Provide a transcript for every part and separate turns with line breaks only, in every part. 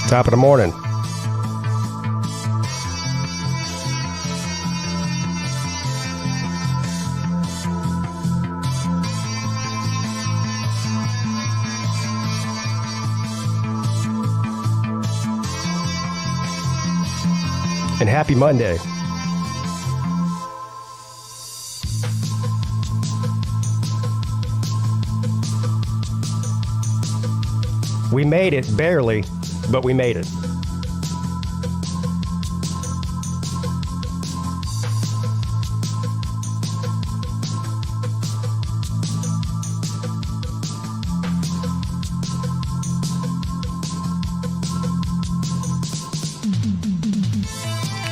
Top of the morning. And happy Monday. We made it, barely, but we made it.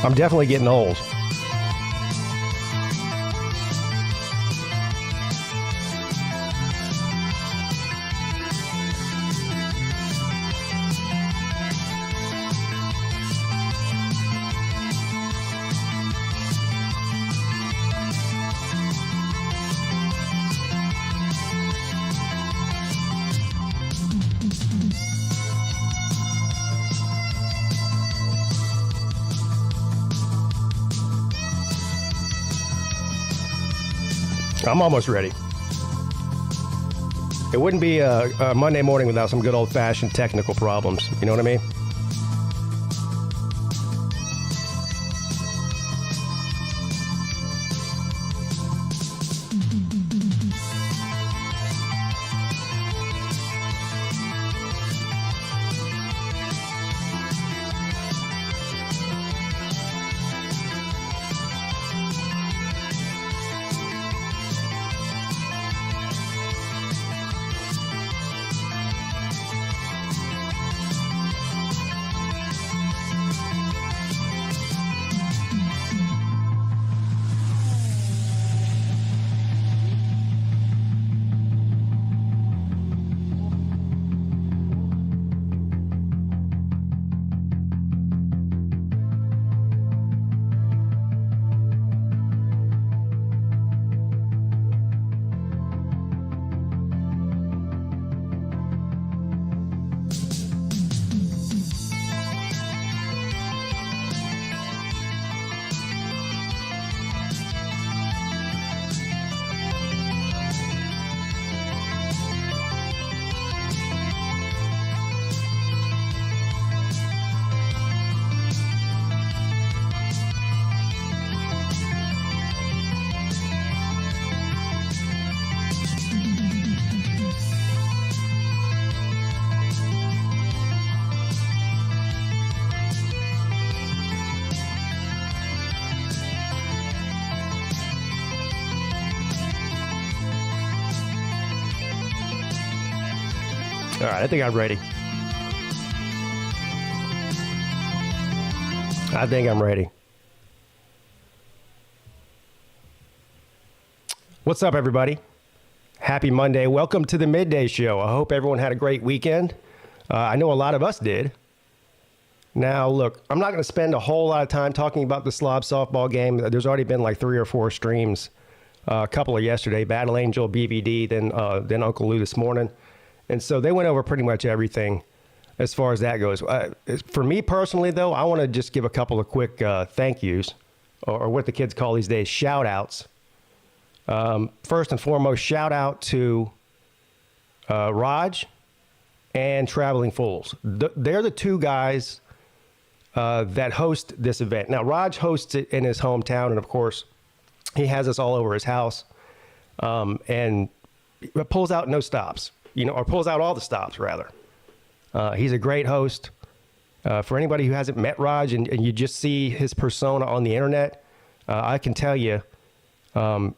I'm definitely getting old. I'm almost ready. It wouldn't be a Monday morning without some good old-fashioned technical problems. You know what I mean? All right, I think I'm ready. I think I'm ready. What's up, everybody? Happy Monday. Welcome to the Midday Show. I hope everyone had a great weekend. I know a lot of us did. Now, look, I'm not going to spend a whole lot of time talking about the Slob softball game. There's already been like 3 or 4 streams. A couple of yesterday, Battle Angel, BVD, then Uncle Lou this morning. And so they went over pretty much everything as far as that goes. For me personally, though, I want to just give a couple of quick thank yous, or what the kids call these days, shout outs. First and foremost, shout out to Raj and Traveling Fools. They're the 2 guys that host this event. Now, Raj hosts it in his hometown, and of course, he has us all over his house, and pulls out no stops, or pulls out all the stops, rather. He's a great host. For anybody who hasn't met Raj and you just see his persona on the internet, I can tell you,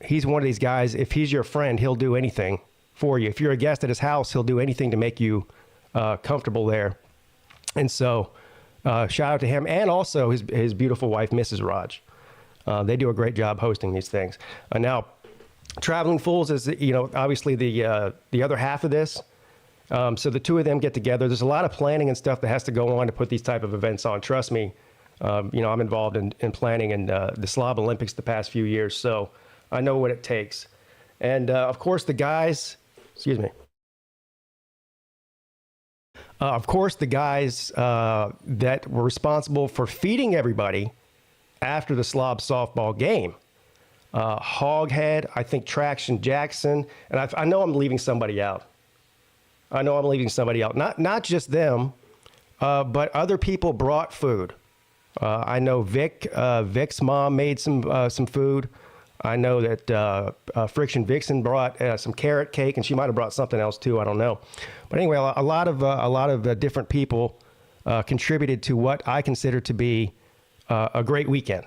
he's one of these guys, if he's your friend, he'll do anything for you. If you're a guest at his house, he'll do anything to make you comfortable there. And so shout out to him, and also his beautiful wife, Mrs. Raj. They do a great job hosting these things. Now, Traveling Fools is, obviously the other half of this. So the 2 of them get together. There's a lot of planning and stuff that has to go on to put these type of events on. Trust me, I'm involved in planning and the Slob Olympics the past few years, so I know what it takes. And of course, the guys, that were responsible for feeding everybody after the Slob softball game. Hoghead, I think Traction Jackson, and I know I'm leaving somebody out. Not just them, but other people brought food. I know Vic's mom made some food. I know that Friction Vixen brought some carrot cake, and she might have brought something else too. I don't know. But anyway, a lot of different people contributed to what I consider to be a great weekend.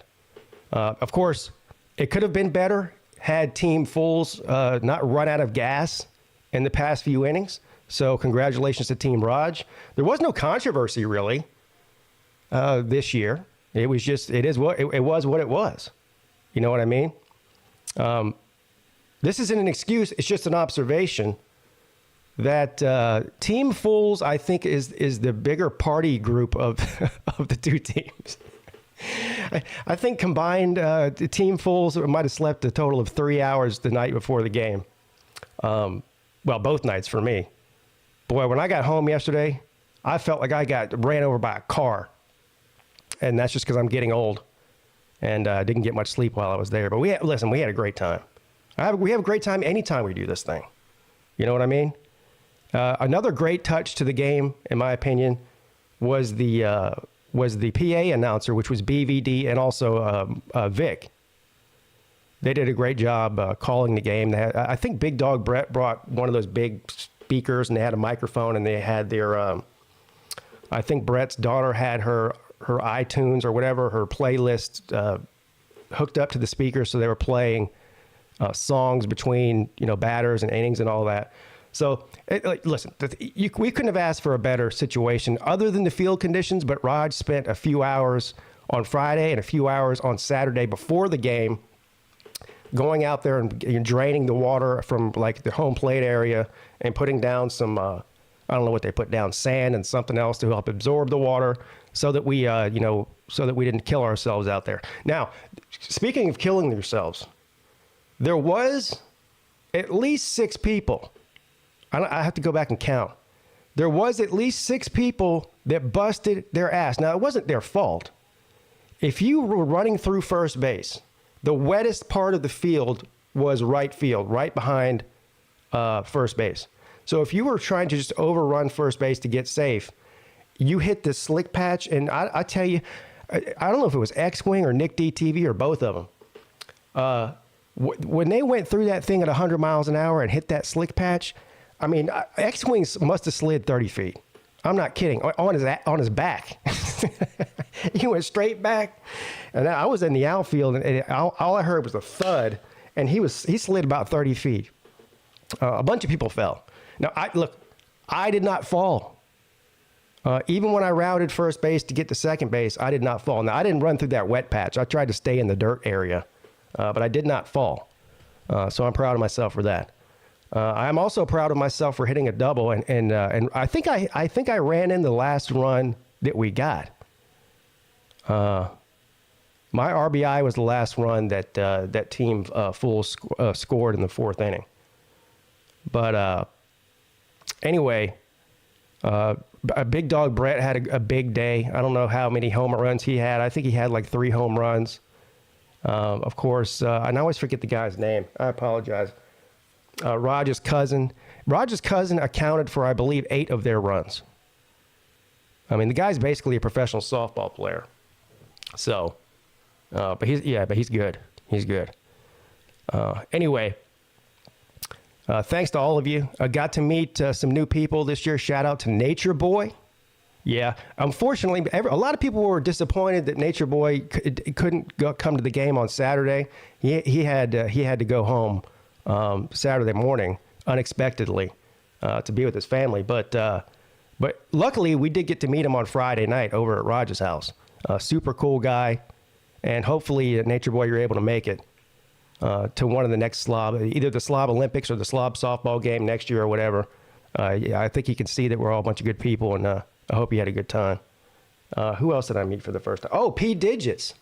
Of course, it could have been better had Team Fools not run out of gas in the past few innings. So congratulations to Team Raj. There was no controversy really this year. It was what it was. You know what I mean? This isn't an excuse. It's just an observation that Team Fools, I think, is the bigger party group of the 2 teams. I think combined, the Team Fools might have slept a total of 3 hours the night before the game. Well, both nights for me. Boy, when I got home yesterday, I felt like I got ran over by a car. And that's just because I'm getting old and didn't get much sleep while I was there. But we had a great time. We have a great time anytime we do this thing. You know what I mean? Another great touch to the game, in my opinion, was the PA announcer, which was BVD and also Vic. They did a great job calling the game. I think Big Dog Brett brought one of those big speakers, and they had a microphone, and they had their, I think Brett's daughter had her iTunes or whatever, her playlist hooked up to the speaker, so they were playing songs between, batters and innings and all that. So, listen, we couldn't have asked for a better situation other than the field conditions, but Raj spent a few hours on Friday and a few hours on Saturday before the game going out there and draining the water from like the home plate area and putting down some, I don't know what they put down, sand and something else to help absorb the water so that we, so that we didn't kill ourselves out there. Now, speaking of killing yourselves, there was at least 6 people. I have to go back and count. There was at least 6 people that busted their ass. Now, it wasn't their fault. If you were running through first base, the wettest part of the field was right field, right behind first base. So if you were trying to just overrun first base to get safe, you hit the slick patch. And I tell you, I don't know if it was X-Wing or Nick DTV or both of them. When they went through that thing at 100 miles an hour and hit that slick patch, I mean, X-Wings must have slid 30 feet. I'm not kidding. On his back. He went straight back. And I was in the outfield, and all I heard was a thud, and he slid about 30 feet. A bunch of people fell. Now, I did not fall. Even when I rounded first base to get to second base, I did not fall. Now, I didn't run through that wet patch. I tried to stay in the dirt area, but I did not fall. So I'm proud of myself for that. I'm also proud of myself for hitting a double, and I think I ran in the last run that we got. My RBI was the last run that team full scored in the fourth inning. But anyway, a big dog Brett had a big day. I don't know how many home runs he had. I think he had like 3 home runs. Of course, and I always forget the guy's name. I apologize. Raj's cousin. Raj's cousin accounted for, I believe, 8 of their runs. I mean, the guy's basically a professional softball player. So, but he's good. He's good. Anyway, thanks to all of you. I got to meet some new people this year. Shout out to Nature Boy. Yeah, unfortunately, a lot of people were disappointed that Nature Boy couldn't come to the game on Saturday. He had to go home Saturday morning unexpectedly to be with his family. But luckily, we did get to meet him on Friday night over at Raj's house. Super cool guy, and hopefully, Nature Boy, you're able to make it to one of the next Slob, either the Slob Olympics or the Slob softball game next year or whatever. Yeah, I think you can see that we're all a bunch of good people, and I hope you had a good time. Who else did I meet for the first time? Oh, Pete Digits.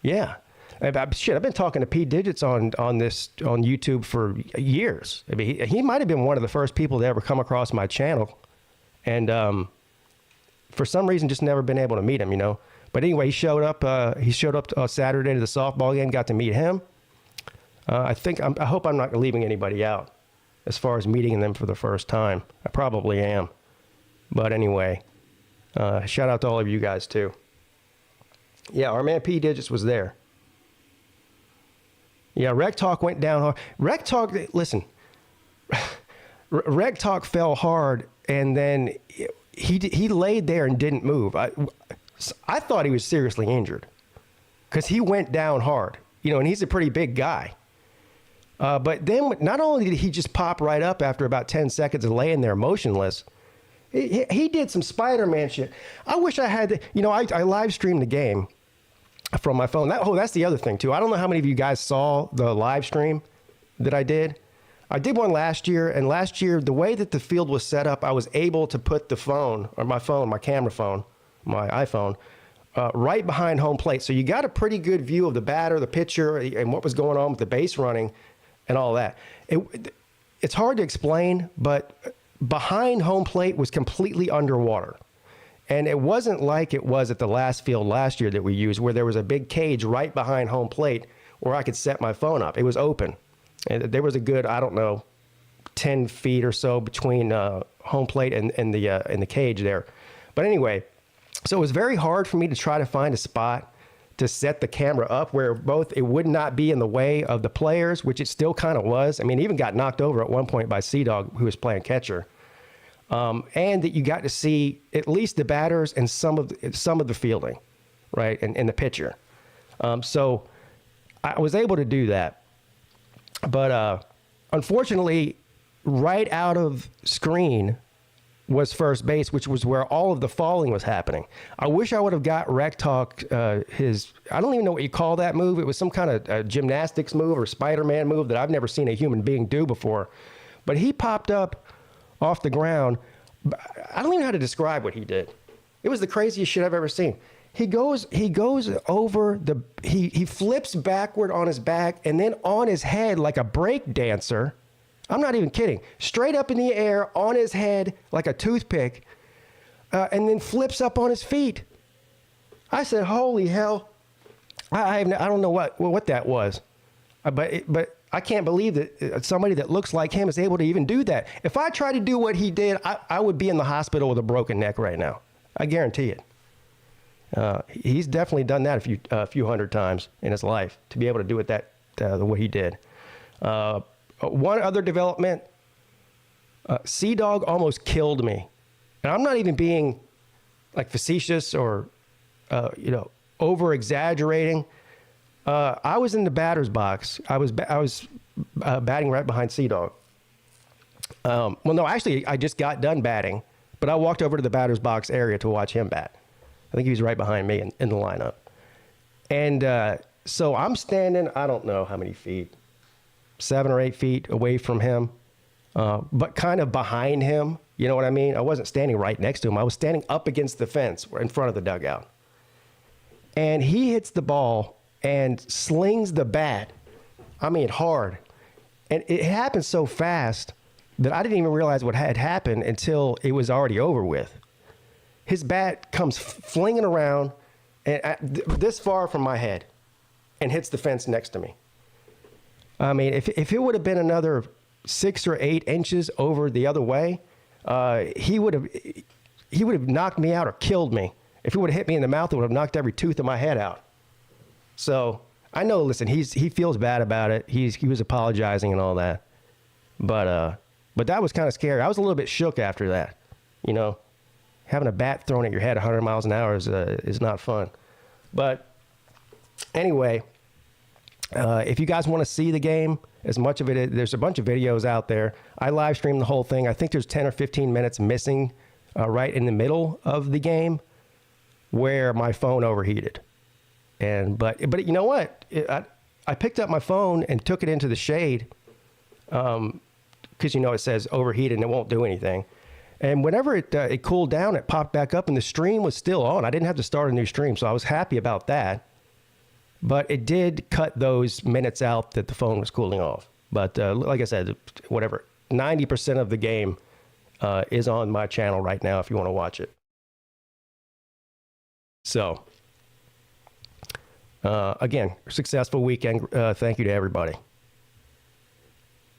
Yeah. I've been talking to Pete Digits on YouTube for years. I mean, he might have been one of the first people to ever come across my channel, and for some reason, just never been able to meet him, you know. But anyway, he showed up. Saturday to the softball game. Got to meet him. I hope I'm not leaving anybody out as far as meeting them for the first time. I probably am. But anyway, shout out to all of you guys too. Yeah, our man P Digits was there. Yeah, Rec Talk went down hard. Rec Talk, listen, Rec Talk fell hard, and then he laid there and didn't move. I thought he was seriously injured because he went down hard, you know, and he's a pretty big guy. But then not only did he just pop right up after about 10 seconds of laying there motionless, he did some Spider-Man shit. I wish I had, I live streamed the game from my phone. That's the other thing too. I don't know how many of you guys saw the live stream that I did. I did one last year, and last year, the way that the field was set up, I was able to put the phone, or my camera phone, my iPhone, right behind home plate. So you got a pretty good view of the batter, the pitcher, and what was going on with the base running and all that. It's hard to explain, but behind home plate was completely underwater. And it wasn't like it was at the last field last year that we used, where there was a big cage right behind home plate where I could set my phone up. It was open. And there was a good, 10 feet or so between home plate and the cage there. But anyway, so it was very hard for me to try to find a spot to set the camera up where both it would not be in the way of the players, which it still kind of was. I mean, it even got knocked over at one point by Sea-Dog, who was playing catcher. And that you got to see at least the batters and some of the fielding, right, and the pitcher. So I was able to do that. But unfortunately, right out of screen was first base, which was where all of the falling was happening. I wish I would have got Rec Talk I don't even know what you call that move. It was some kind of gymnastics move or Spider-Man move that I've never seen a human being do before. But he popped up off the ground. I don't even know how to describe what he did. It was the craziest shit I've ever seen. He goes over he flips backward on his back and then on his head like a break dancer. I'm not even kidding. Straight up in the air on his head like a toothpick, and then flips up on his feet. I said, "Holy hell!" I don't know what that was, but I can't believe that somebody that looks like him is able to even do that. If I tried to do what he did, I would be in the hospital with a broken neck right now. I guarantee it. He's definitely done that a few hundred times in his life to be able to do it the way he did. One other development, Sea-Dog almost killed me. And I'm not even being like facetious or, over exaggerating. I was in the batter's box. I was batting right behind Sea-Dog. Well, no, actually, I just got done batting, but I walked over to the batter's box area to watch him bat. I think he was right behind me in the lineup. And so I'm standing, I don't know how many feet, 7 or 8 feet away from him, but kind of behind him. You know what I mean? I wasn't standing right next to him. I was standing up against the fence in front of the dugout. And he hits the ball and slings the bat, I mean, hard. And it happened so fast that I didn't even realize what had happened until it was already over with. His bat comes flinging around and this far from my head and hits the fence next to me. I mean, if it would have been another 6 or 8 inches over the other way, he would have knocked me out or killed me. If he would have hit me in the mouth, it would have knocked every tooth of my head out. So I know, listen, he feels bad about it. He was apologizing and all that. But that was kind of scary. I was a little bit shook after that. You know, having a bat thrown at your head 100 miles an hour is not fun. But anyway, if you guys want to see the game, as much of it, there's a bunch of videos out there. I live streamed the whole thing. I think there's 10 or 15 minutes missing right in the middle of the game where my phone overheated. But you know what? I picked up my phone and took it into the shade because, you know, it says overheated and it won't do anything. And whenever it cooled down, it popped back up and the stream was still on. I didn't have to start a new stream, so I was happy about that. But it did cut those minutes out that the phone was cooling off. But like I said, whatever, 90% of the game is on my channel right now if you want to watch it. So, again, successful weekend. Thank you to everybody.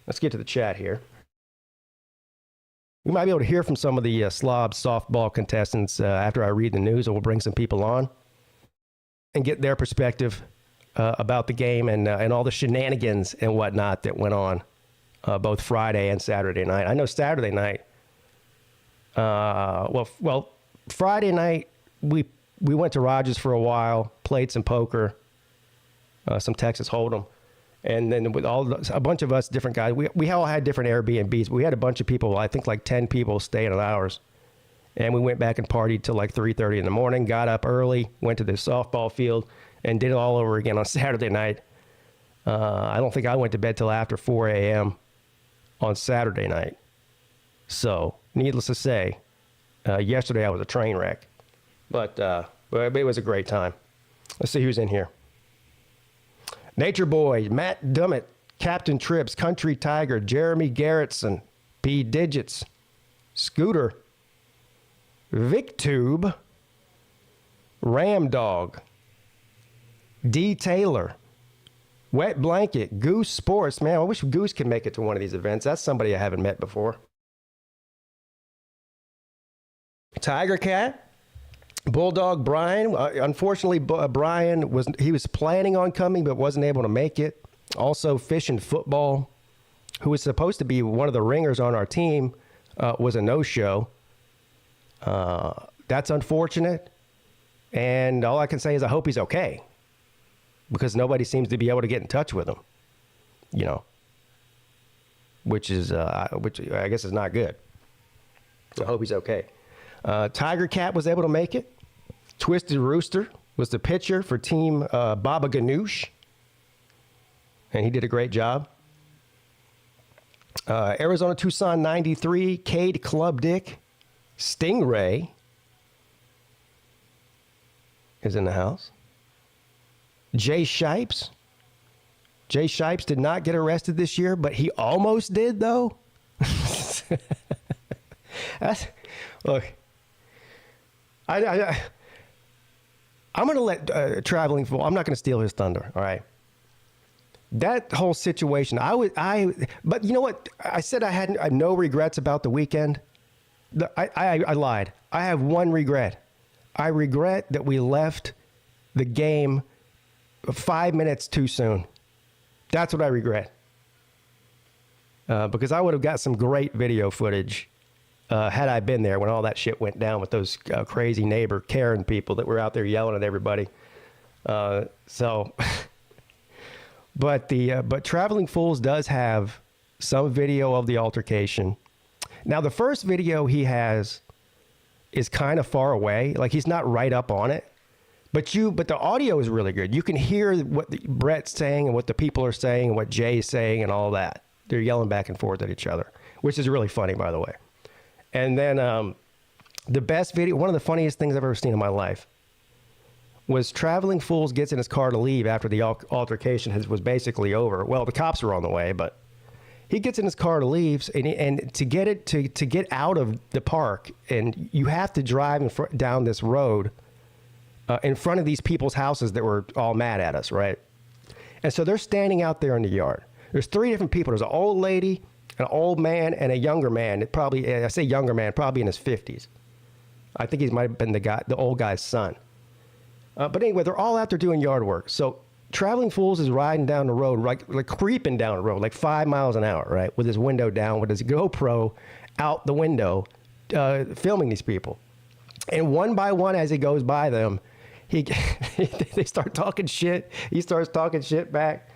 Let's get to the chat here. We might be able to hear from some of the Slob softball contestants after I read the news, or we'll bring some people on and get their perspective about the game and all the shenanigans and whatnot that went on both Friday and Saturday night. I know Saturday night, well, Friday night, we went to Rogers for a while, played some poker, some Texas Hold'em. And then with a bunch of us, different guys, we all had different Airbnbs. We had a bunch of people, I think like 10 people staying at ours. And we went back and partied till like 3:30 in the morning, got up early, went to the softball field, and did it all over again on Saturday night. I don't think I went to bed till after 4 a.m. on Saturday night. So, needless to say, yesterday I was a train wreck. But it was a great time. Let's see who's in here. Nature Boy, Matt Dummett, Captain Trips, Country Tiger, Jeremy Garrettson, P. Digits, Scooter, VicTube, Ram Dog, D. Taylor, Wet Blanket, Goose Sports. Man, I wish Goose could make it to one of these events. That's somebody I haven't met before. Tiger Cat, Bulldog Brian. Unfortunately, Brian was planning on coming but wasn't able to make it. Also, Fish and Football, who was supposed to be one of the ringers on our team, was a no-show. That's unfortunate. And all I can say is I hope he's okay, because nobody seems to be able to get in touch with him, you know, which I guess is not good. So I hope he's okay. Tiger Cat was able to make it. Twisted Rooster was the pitcher for Team Baba Ganoush, and he did a great job. Arizona Tucson 93, Cade Club Dick, Stingray is in the house. Jay Shipes. Jay Shipes did not get arrested this year, but he almost did, though. Look, I'm going to let Traveling Fool, I'm not going to steal his thunder, all right? That whole situation, but you know what? I said I had no regrets about the weekend. I lied. I have one regret. I regret that we left the game 5 minutes too soon. That's what I regret. Because I would have got some great video footage had I been there when all that shit went down with those crazy neighbor Karen people that were out there yelling at everybody. But Traveling Fools does have some video of the altercation. Now, the first video he has is kind of far away. Like, he's not right up on it. But the audio is really good. You can hear what Brett's saying and what the people are saying and what Jay's saying and all that. They're yelling back and forth at each other, which is really funny, by the way. And then the best video, one of the funniest things I've ever seen in my life, was Traveling Fools gets in his car to leave after the altercation was basically over. Well, the cops were on the way, but he gets in his car to leave, and to get out of the park, and you have to drive down this road in front of these people's houses that were all mad at us, right? And so they're standing out there in the yard. There's 3 different people. There's an old lady, an old man, and a younger man. I say younger man, probably in his 50s. I think he might have been the old guy's son. But anyway, they're all out there doing yard work. So Traveling Fools is riding down the road, like creeping down the road, like 5 miles an hour, right? With his window down, with his GoPro out the window, filming these people. And one by one, as he goes by them, they start talking shit. He starts talking shit back.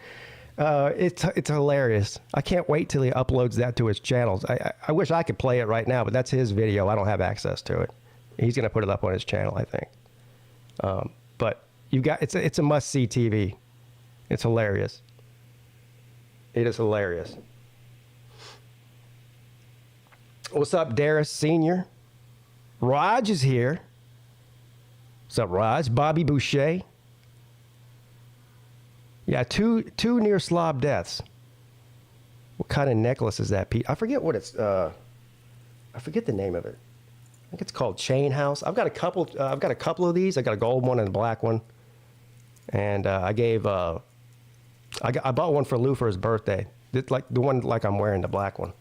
It's hilarious. I can't wait till he uploads that to his channels. I wish I could play it right now, but that's his video. I don't have access to it. He's going to put it up on his channel, I think. But it's a must-see TV. It's hilarious. It is hilarious. What's up, Darius Sr.? Raj is here. What's up, Raj? Bobby Boucher. Yeah, two near slob deaths. What kind of necklace is that, Pete? I forget what it's. I forget the name of it. I think it's called Chain House. I've got a couple. I've got a couple of these. I got a gold one and a black one. And I gave. I bought one for Lou for his birthday. It's like the one like I'm wearing, the black one.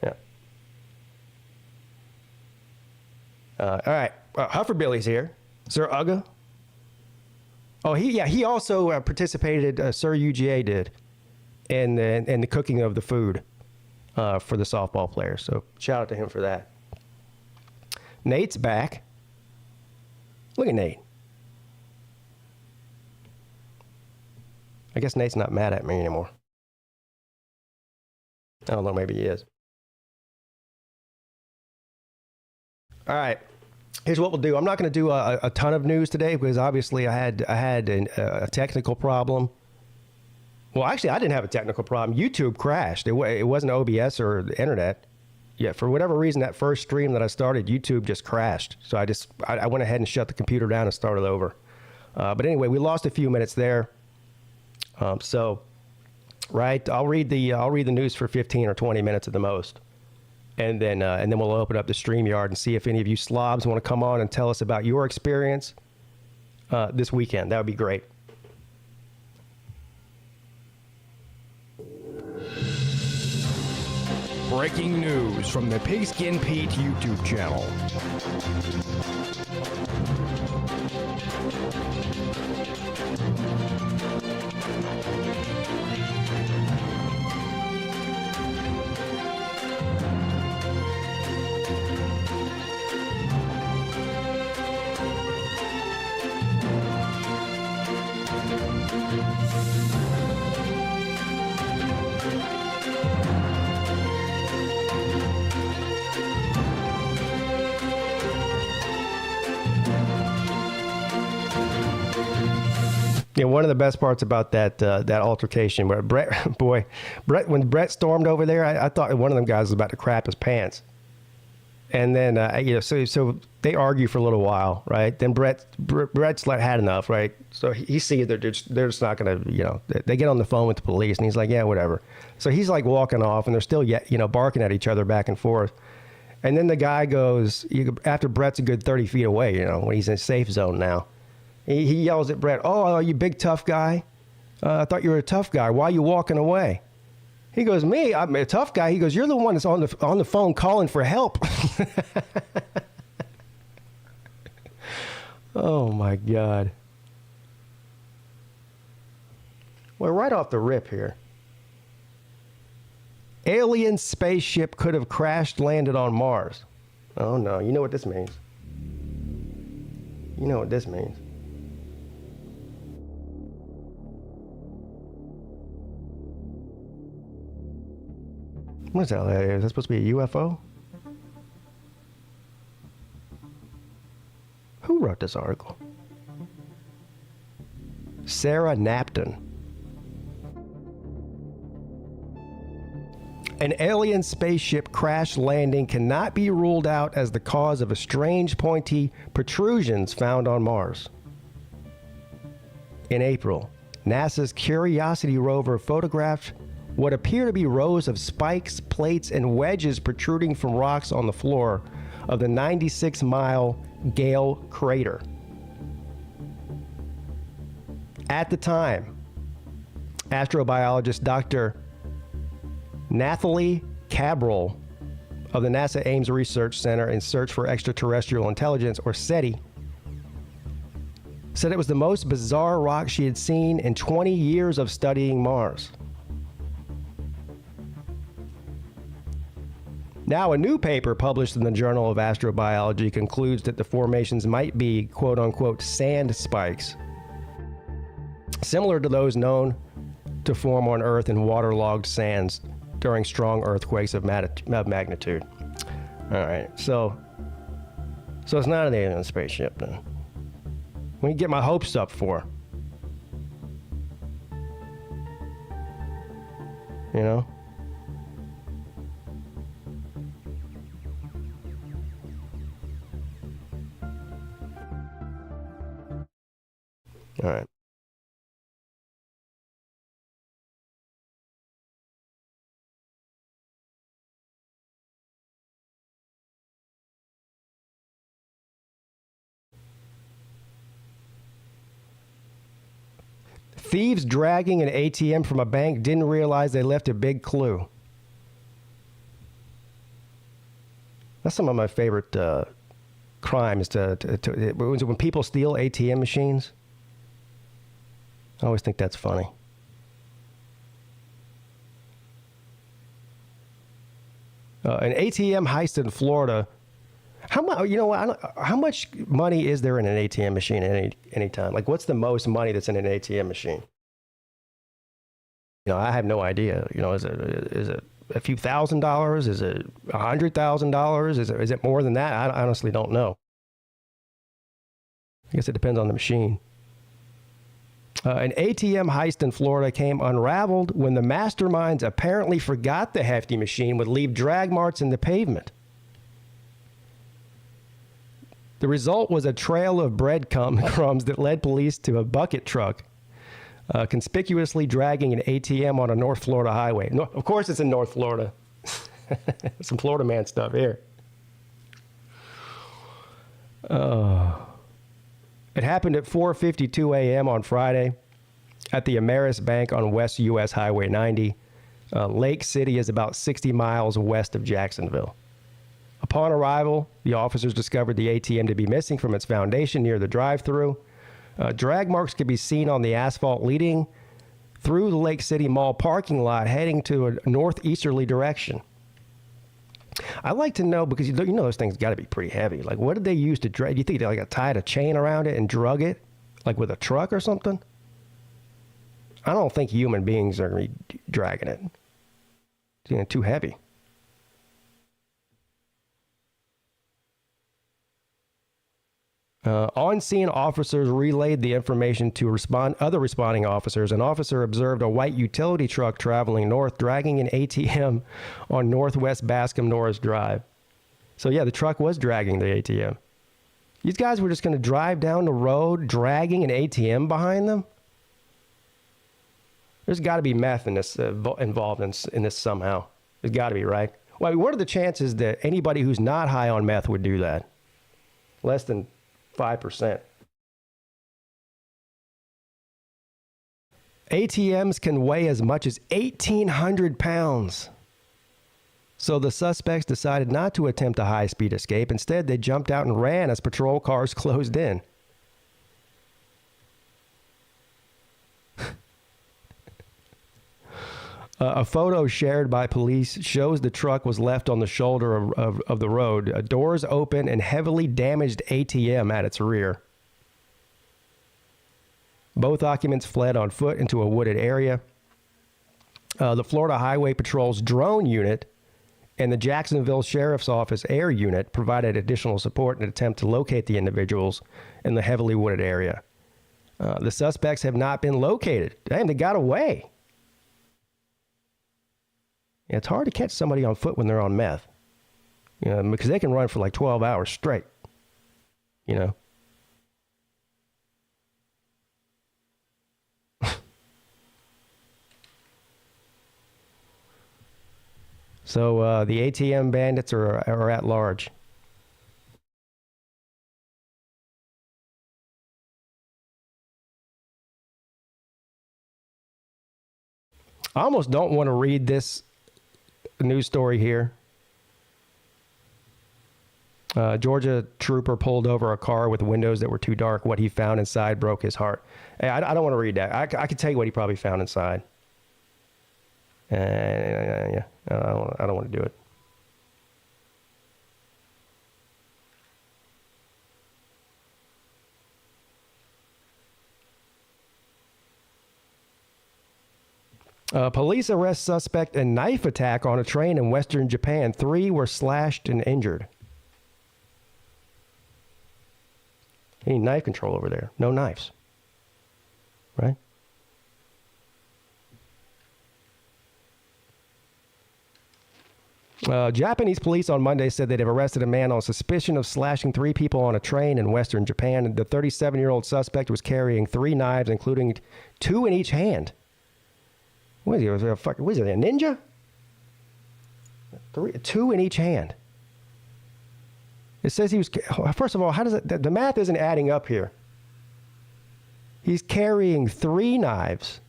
Yeah. All right. Hufferbilly's here. Sir Ugga. Oh, he also participated. Sir UGA did, in the cooking of the food for the softball players. So shout out to him for that. Nate's back. Look at Nate. I guess Nate's not mad at me anymore. I don't know. Maybe he is. All right. Here's what we'll do. I'm not going to do a ton of news today because obviously I had a technical problem. Well, actually, I didn't have a technical problem. YouTube crashed. It wasn't OBS or the internet. Yeah, for whatever reason, that first stream that I started, YouTube just crashed. So I went ahead and shut the computer down and started over. But anyway, we lost a few minutes there. Right, I'll read the news for 15 or 20 minutes at the most. And then we'll open up the StreamYard and see if any of you slobs want to come on and tell us about your experience this weekend. That would be great.
Breaking news from the PigskinPeete YouTube channel.
Yeah, one of the best parts about that altercation, where when Brett stormed over there, I thought one of them guys was about to crap his pants. And then so they argue for a little while, right? Then Brett's had enough, right? So he sees they're just not gonna, they get on the phone with the police, and he's like, yeah, whatever. So he's like walking off, and they're still barking at each other back and forth. And then the guy goes, after Brett's a good 30 feet away, when he's in a safe zone now. He yells at Brett, "Oh, you big tough guy. I thought you were a tough guy. Why are you walking away?" He goes, "Me? I'm a tough guy." He goes, "You're the one that's on the phone calling for help." Oh, my God. Well, right off the rip here. Alien spaceship could have landed on Mars. Oh, no. You know what this means. You know what this means. What is that? Is that supposed to be a UFO? Who wrote this article? Sarah Napton. An alien spaceship crash landing cannot be ruled out as the cause of a strange pointy protrusions found on Mars. In April, NASA's Curiosity rover photographed what appear to be rows of spikes, plates, and wedges protruding from rocks on the floor of the 96-mile Gale crater. At the time, astrobiologist Dr. Nathalie Cabral of the NASA Ames Research Center in Search for Extraterrestrial Intelligence, or SETI, said it was the most bizarre rock she had seen in 20 years of studying Mars. Now, a new paper published in the Journal of Astrobiology concludes that the formations might be quote-unquote sand spikes, similar to those known to form on Earth in waterlogged sands during strong earthquakes of magnitude. All right, so it's not an alien spaceship then. What do you get my hopes up for? You know? All right. Thieves dragging an ATM from a bank didn't realize they left a big clue. That's some of my favorite crimes when people steal ATM machines. I always think that's funny. An ATM heist in Florida. How much? You know what? How much money is there in an ATM machine at any time? Like, what's the most money that's in an ATM machine? You know, I have no idea. You know, is it a few $1,000s? Is it $100,000? Is it more than that? I honestly don't know. I guess it depends on the machine. An ATM heist in Florida came unraveled when the masterminds apparently forgot the hefty machine would leave drag marks in the pavement. The result was a trail of breadcrumbs that led police to a bucket truck conspicuously dragging an ATM on a North Florida highway. No, of course it's in North Florida. Some Florida man stuff here. It happened at 4:52 a.m. on Friday at the Ameris Bank on West U.S. Highway 90. Lake City is about 60 miles west of Jacksonville. Upon arrival, the officers discovered the ATM to be missing from its foundation near the drive-thru. Drag marks could be seen on the asphalt leading through the Lake City Mall parking lot heading to a northeasterly direction. I'd like to know, because you know those things got to be pretty heavy. Like, what did they use to drag? Do you think they tied a chain around it and drug it, like with a truck or something? I don't think human beings are going to be dragging it. It's too heavy. On-scene officers relayed the information to other responding officers. An officer observed a white utility truck traveling north, dragging an ATM on Northwest Bascom Norris Drive. So yeah, the truck was dragging the ATM. These guys were just going to drive down the road, dragging an ATM behind them? There's got to be meth in this, involved in this somehow. There's got to be, right? Well, I mean, what are the chances that anybody who's not high on meth would do that? Less than 5%. ATMs can weigh as much as 1,800 pounds. So the suspects decided not to attempt a high-speed escape. Instead, they jumped out and ran as patrol cars closed in. A photo shared by police shows the truck was left on the shoulder of the road, doors open and heavily damaged ATM at its rear. Both occupants fled on foot into a wooded area. The Florida Highway Patrol's drone unit and the Jacksonville Sheriff's Office Air Unit provided additional support in an attempt to locate the individuals in the heavily wooded area. The suspects have not been located. Damn, they got away. Yeah, it's hard to catch somebody on foot when they're on meth, because they can run for like 12 hours straight, So the ATM bandits are at large. I almost don't want to read this news story here. Georgia trooper pulled over a car with windows that were too dark. What he found inside broke his heart. Hey, I don't want to read that. I can tell you what he probably found inside. Yeah, I don't want to do it. Police arrest suspect in knife attack on a train in western Japan. 3 were slashed and injured. Any knife control over there? No knives. Right? Japanese police on Monday said they'd have arrested a man on suspicion of slashing 3 people on a train in western Japan. The 37-year-old suspect was carrying 3 knives, including 2 in each hand. What is he? What is it, a ninja? 2 in each hand. It says he was, first of all, how does it, the math isn't adding up here. He's carrying 3 knives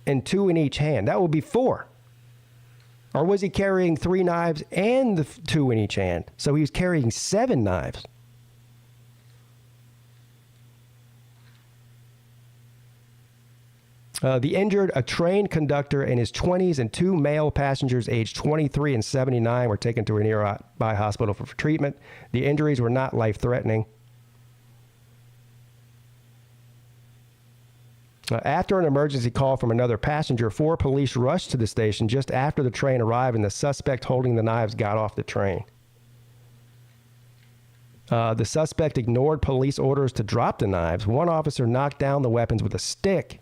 and 2 in each hand. That would be 4. Or was he carrying 3 knives and the 2 in each hand? So he was carrying 7 knives. The injured, a train conductor in his 20s, and 2 male passengers aged 23 and 79 were taken to a nearby hospital for treatment. The injuries were not life-threatening. After an emergency call from another passenger, 4 police rushed to the station just after the train arrived, and the suspect holding the knives got off the train. The suspect ignored police orders to drop the knives. One officer knocked down the weapons with a stick,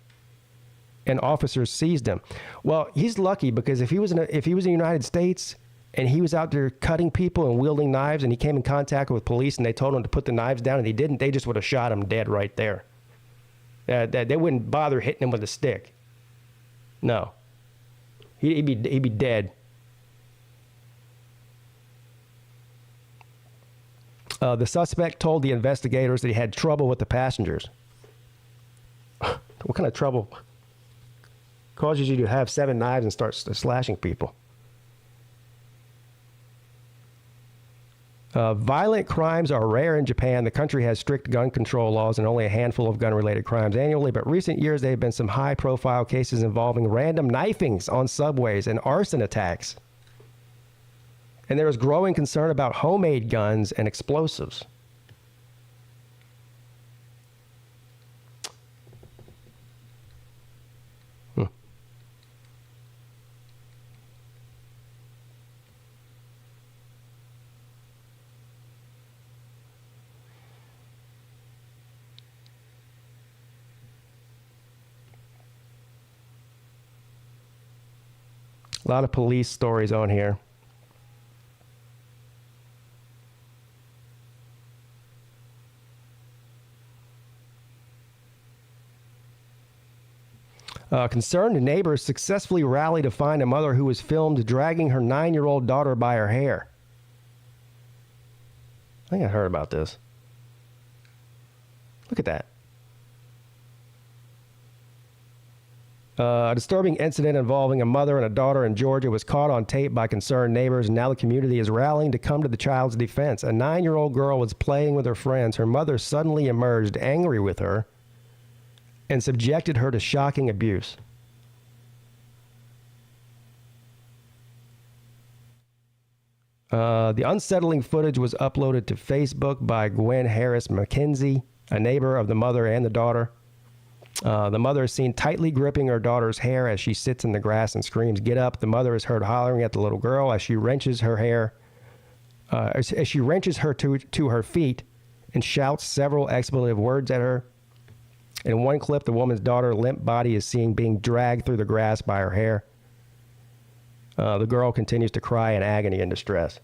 and officers seized him. Well, he's lucky, because if he was in the United States and he was out there cutting people and wielding knives, and he came in contact with police and they told him to put the knives down and he didn't, they just would have shot him dead right there. They wouldn't bother hitting him with a stick. No. He'd be dead. The suspect told the investigators that he had trouble with the passengers. What kind of trouble causes you to have 7 knives and start slashing people? Violent crimes are rare in Japan. The country has strict gun control laws and only a handful of gun-related crimes annually, but recent years there have been some high-profile cases involving random knifings on subways and arson attacks. And there is growing concern about homemade guns and explosives. A lot of police stories on here. Concerned neighbors successfully rallied to find a mother who was filmed dragging her 9-year-old daughter by her hair. I think I heard about this. Look at that. A disturbing incident involving a mother and a daughter in Georgia was caught on tape by concerned neighbors, and now the community is rallying to come to the child's defense. A 9-year-old girl was playing with her friends. Her mother suddenly emerged, angry with her, and subjected her to shocking abuse. The unsettling footage was uploaded to Facebook by Gwen Harris McKenzie, a neighbor of the mother and the daughter. The mother is seen tightly gripping her daughter's hair as she sits in the grass and screams, "Get up." The mother is heard hollering at the little girl as she wrenches her hair, as she wrenches her to her feet and shouts several expletive words at her. In one clip, the woman's daughter's limp body is seen being dragged through the grass by her hair. The girl continues to cry in agony and distress.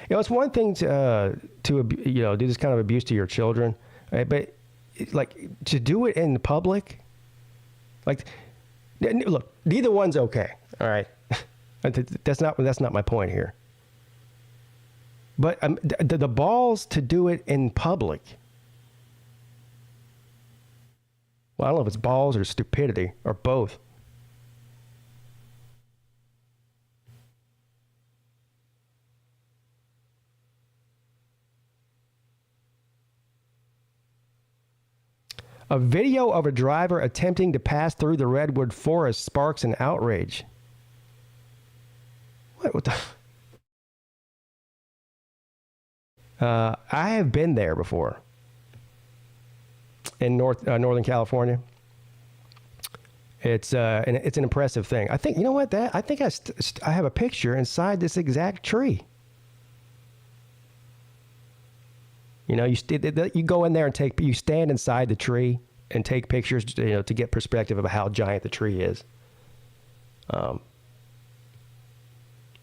It's one thing to do this kind of abuse to your children, right? But like to do it in public, like, look, neither one's okay. All right, that's not my point here. But the balls to do it in public. Well, I don't know if it's balls or stupidity or both. A video of a driver attempting to pass through the redwood forest sparks an outrage. What the? I have been there before in Northern California. It's an impressive thing. I think, you know what, I think I have a picture inside this exact tree. You know, you go in there and you stand inside the tree and take pictures, to get perspective of how giant the tree is.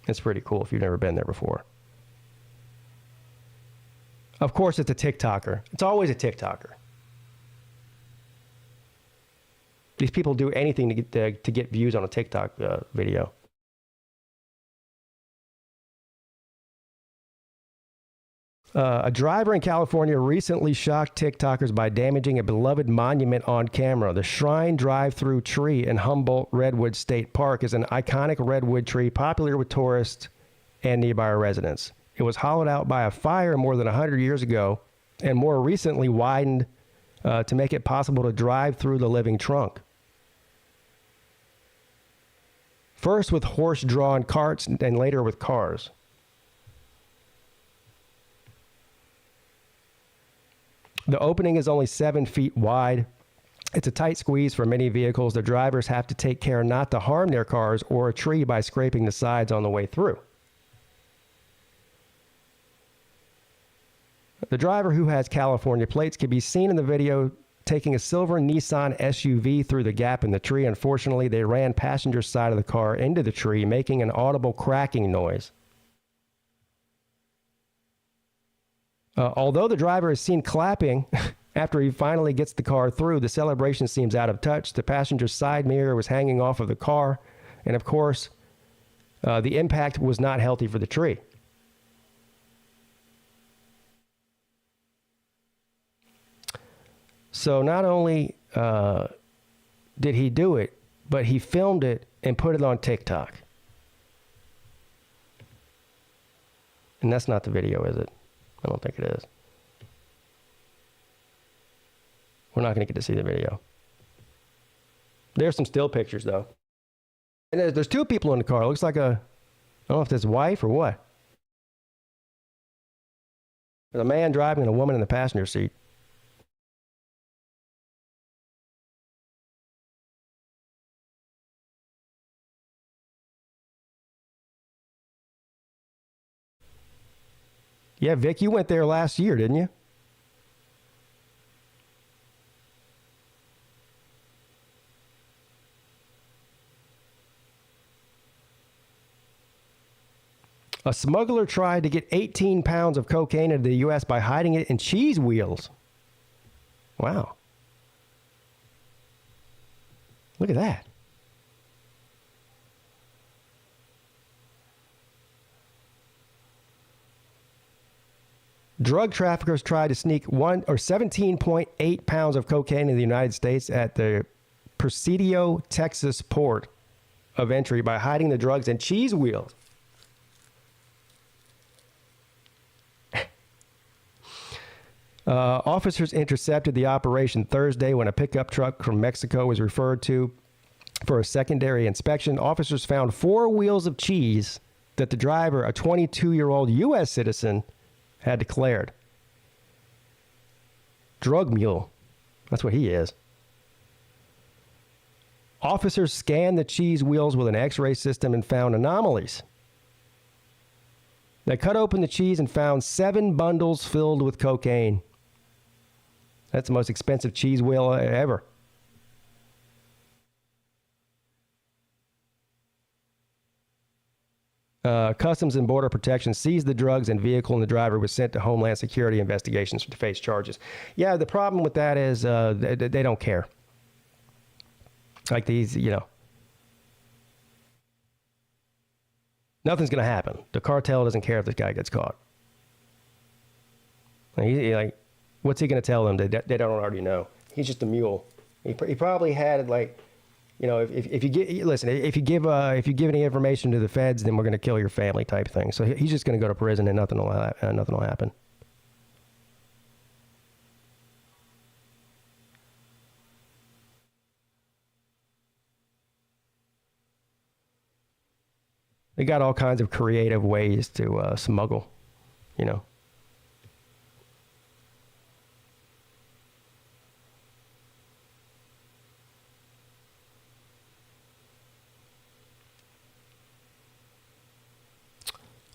It's pretty cool if you've never been there before. Of course, it's a TikToker. It's always a TikToker. These people do anything to get views on a TikTok video. A driver in California recently shocked TikTokers by damaging a beloved monument on camera. The Shrine Drive-Through tree in Humboldt Redwood State Park is an iconic redwood tree popular with tourists and nearby residents. It was hollowed out by a fire more than 100 years ago and more recently widened to make it possible to drive through the living trunk. First with horse-drawn carts and later with cars. The opening is only 7 feet wide. It's a tight squeeze for many vehicles. The drivers have to take care not to harm their cars or a tree by scraping the sides on the way through. The driver, who has California plates, can be seen in the video taking a silver Nissan SUV through the gap in the tree. Unfortunately, they ran passenger side of the car into the tree, making an audible cracking noise. Although the driver is seen clapping after he finally gets the car through, the celebration seems out of touch. The passenger side mirror was hanging off of the car, and of course, the impact was not healthy for the tree. So not only did he do it, but he filmed it and put it on TikTok. And that's not the video, is it? I don't think it is. We're not going to get to see the video. There's some still pictures, though. And there's 2 people in the car. It looks like I don't know if that's his wife or what. There's a man driving and a woman in the passenger seat. Yeah, Vic, you went there last year, didn't you? A smuggler tried to get 18 pounds of cocaine into the U.S. by hiding it in cheese wheels. Wow. Look at that. Drug traffickers tried to sneak 17.8 pounds of cocaine in the United States at the Presidio, Texas port of entry by hiding the drugs in cheese wheels. Officers intercepted the operation Thursday when a pickup truck from Mexico was referred to for a secondary inspection. Officers found 4 wheels of cheese that the driver, a 22-year-old U.S. citizen, had declared. Drug mule. That's what he is. Officers scanned the cheese wheels with an x-ray system and found anomalies. They cut open the cheese and found 7 bundles filled with cocaine. That's the most expensive cheese wheel ever. Customs and Border Protection seized the drugs and vehicle, and the driver was sent to Homeland Security investigations to face charges. Yeah, the problem with that is they don't care. Like these, nothing's going to happen. The cartel doesn't care if this guy gets caught. What's he going to tell them that they don't already know? He's just a mule. He probably had if you give any information to the feds, then we're going to kill your family type thing. So he's just going to go to prison and nothing will happen. They got all kinds of creative ways to smuggle,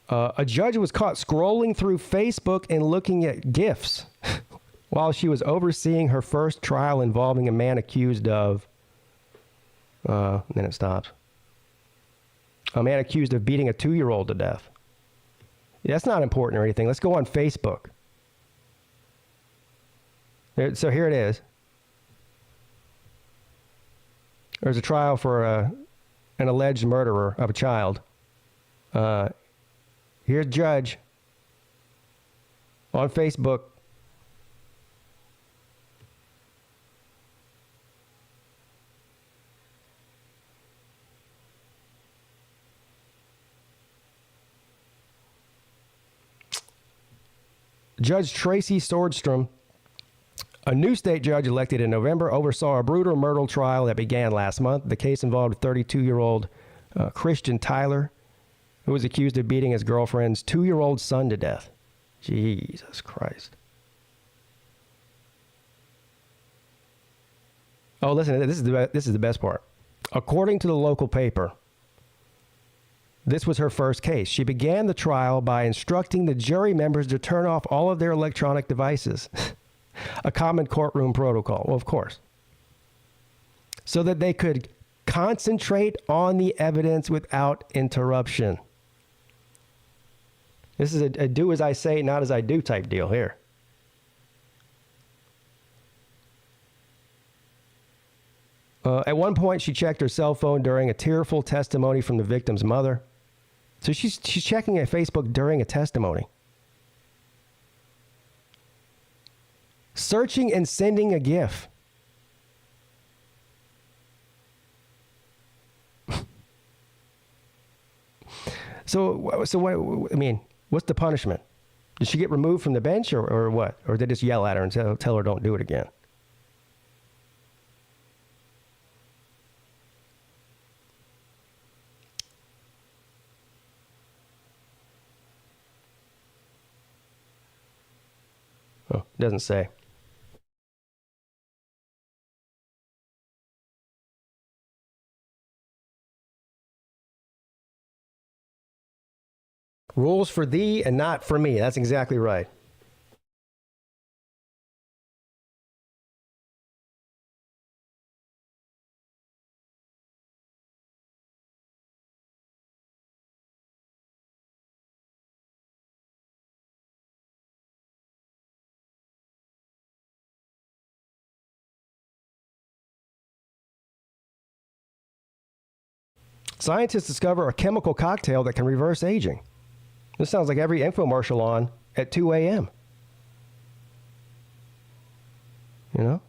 A judge was caught scrolling through Facebook and looking at GIFs while she was overseeing her first trial involving a man accused of... then it stops. A man accused of beating a 2-year-old to death. Yeah, that's not important or anything. Let's go on Facebook. So here it is. There's a trial for an alleged murderer of a child. Here's Judge on Facebook. Judge Tracy Swordstrom, a new state judge elected in November, oversaw a brutal murder trial that began last month. The case involved 32-year-old Christian Tyler, who was accused of beating his girlfriend's 2-year-old son to death. Jesus Christ. Oh, listen, this is the best part. According to the local paper, this was her first case. She began the trial by instructing the jury members to turn off all of their electronic devices. A common courtroom protocol. Well, of course. So that they could concentrate on the evidence without interruption. This is a do as I say, not as I do type deal here. At one point, she checked her cell phone during a tearful testimony from the victim's mother. So she's checking at Facebook during a testimony. Searching and sending a GIF. So what? I mean, what's the punishment? Did she get removed from the bench or what? Or did they just yell at her and tell her don't do it again? Oh, doesn't say. Rules for thee and not for me. That's exactly right. Scientists discover a chemical cocktail that can reverse aging. This sounds like every infomercial on at 2 a.m. You know?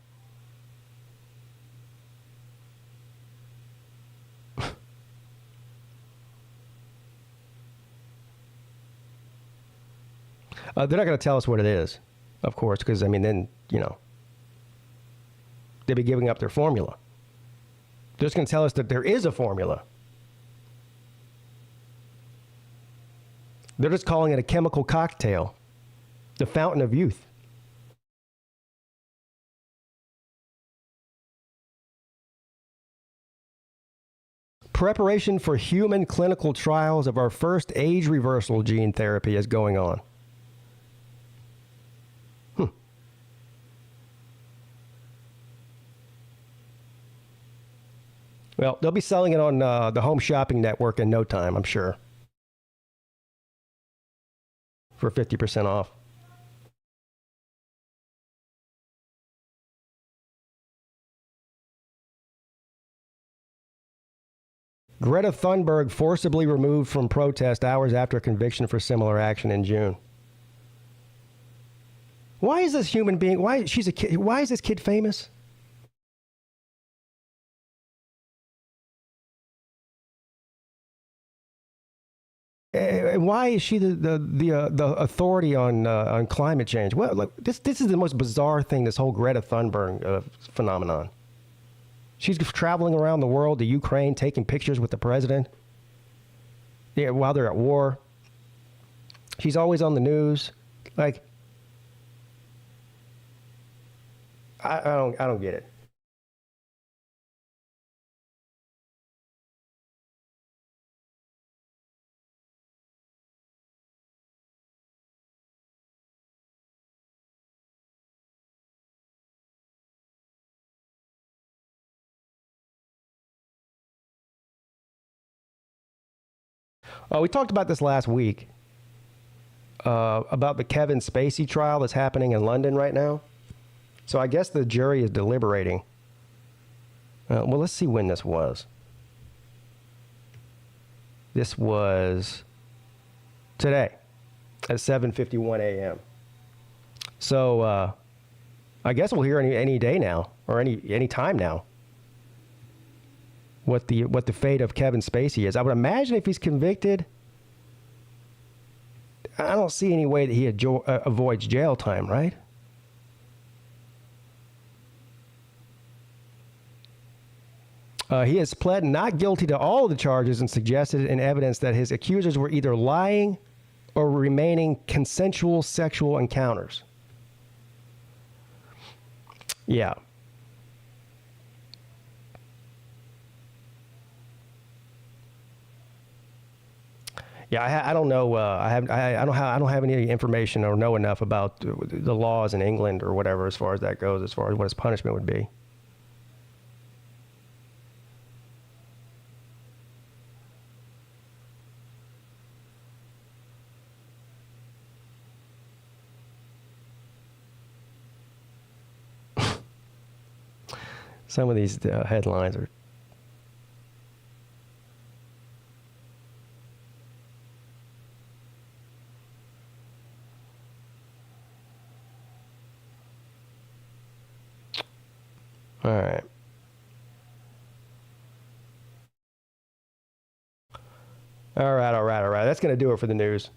They're not going to tell us what it is, of course, because, I mean, then, you know, they'd be giving up their formula. They're just going to tell us that there is a formula. They're just calling it a chemical cocktail, the fountain of youth. Preparation for human clinical trials of our first age reversal gene therapy is going on. Well, they'll be selling it on the Home Shopping Network in no time, I'm sure. For 50% off. Greta Thunberg forcibly removed from protest hours after conviction for similar action in June. Why is this human being? Why she's a kid? Why is this kid famous? And why is she the authority on climate change? Well, look, this is the most bizarre thing. This whole Greta Thunberg phenomenon. She's traveling around the world to Ukraine, taking pictures with the president. Yeah, while they're at war. She's always on the news. Like, I don't get it. We talked about this last week, about the Kevin Spacey trial that's happening in London right now. So I guess the jury is deliberating. Well, let's see when this was. This was today at 7:51 a.m. So I guess we'll hear any day now, or any time now, what the fate of Kevin Spacey is. I would imagine if he's convicted, I don't see any way that he avoids jail time, right? He has pled not guilty to all of the charges and suggested in evidence that his accusers were either lying or remaining consensual sexual encounters. Yeah. Yeah, I don't know. I don't have any information or know enough about the laws in England or whatever as far as that goes, as far as what his punishment would be. Some of these headlines are. All right. All right. That's going to do it for the news.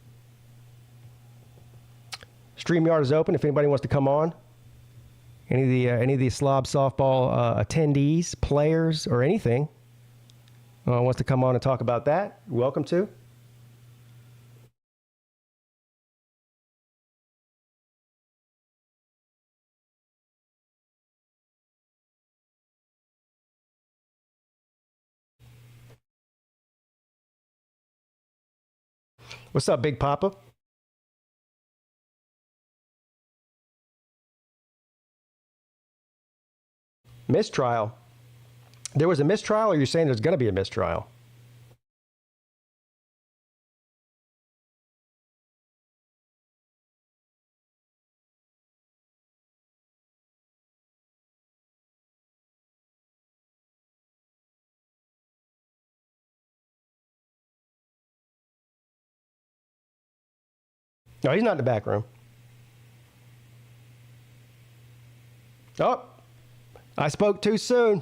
StreamYard is open if anybody wants to come on. Any of the Slob softball attendees, players, or anything wants to come on and talk about that, welcome to. What's up, Big Papa? Mistrial. There was a mistrial, or you're saying there's going to be a mistrial? No, he's not in the back room. Oh, I spoke too soon.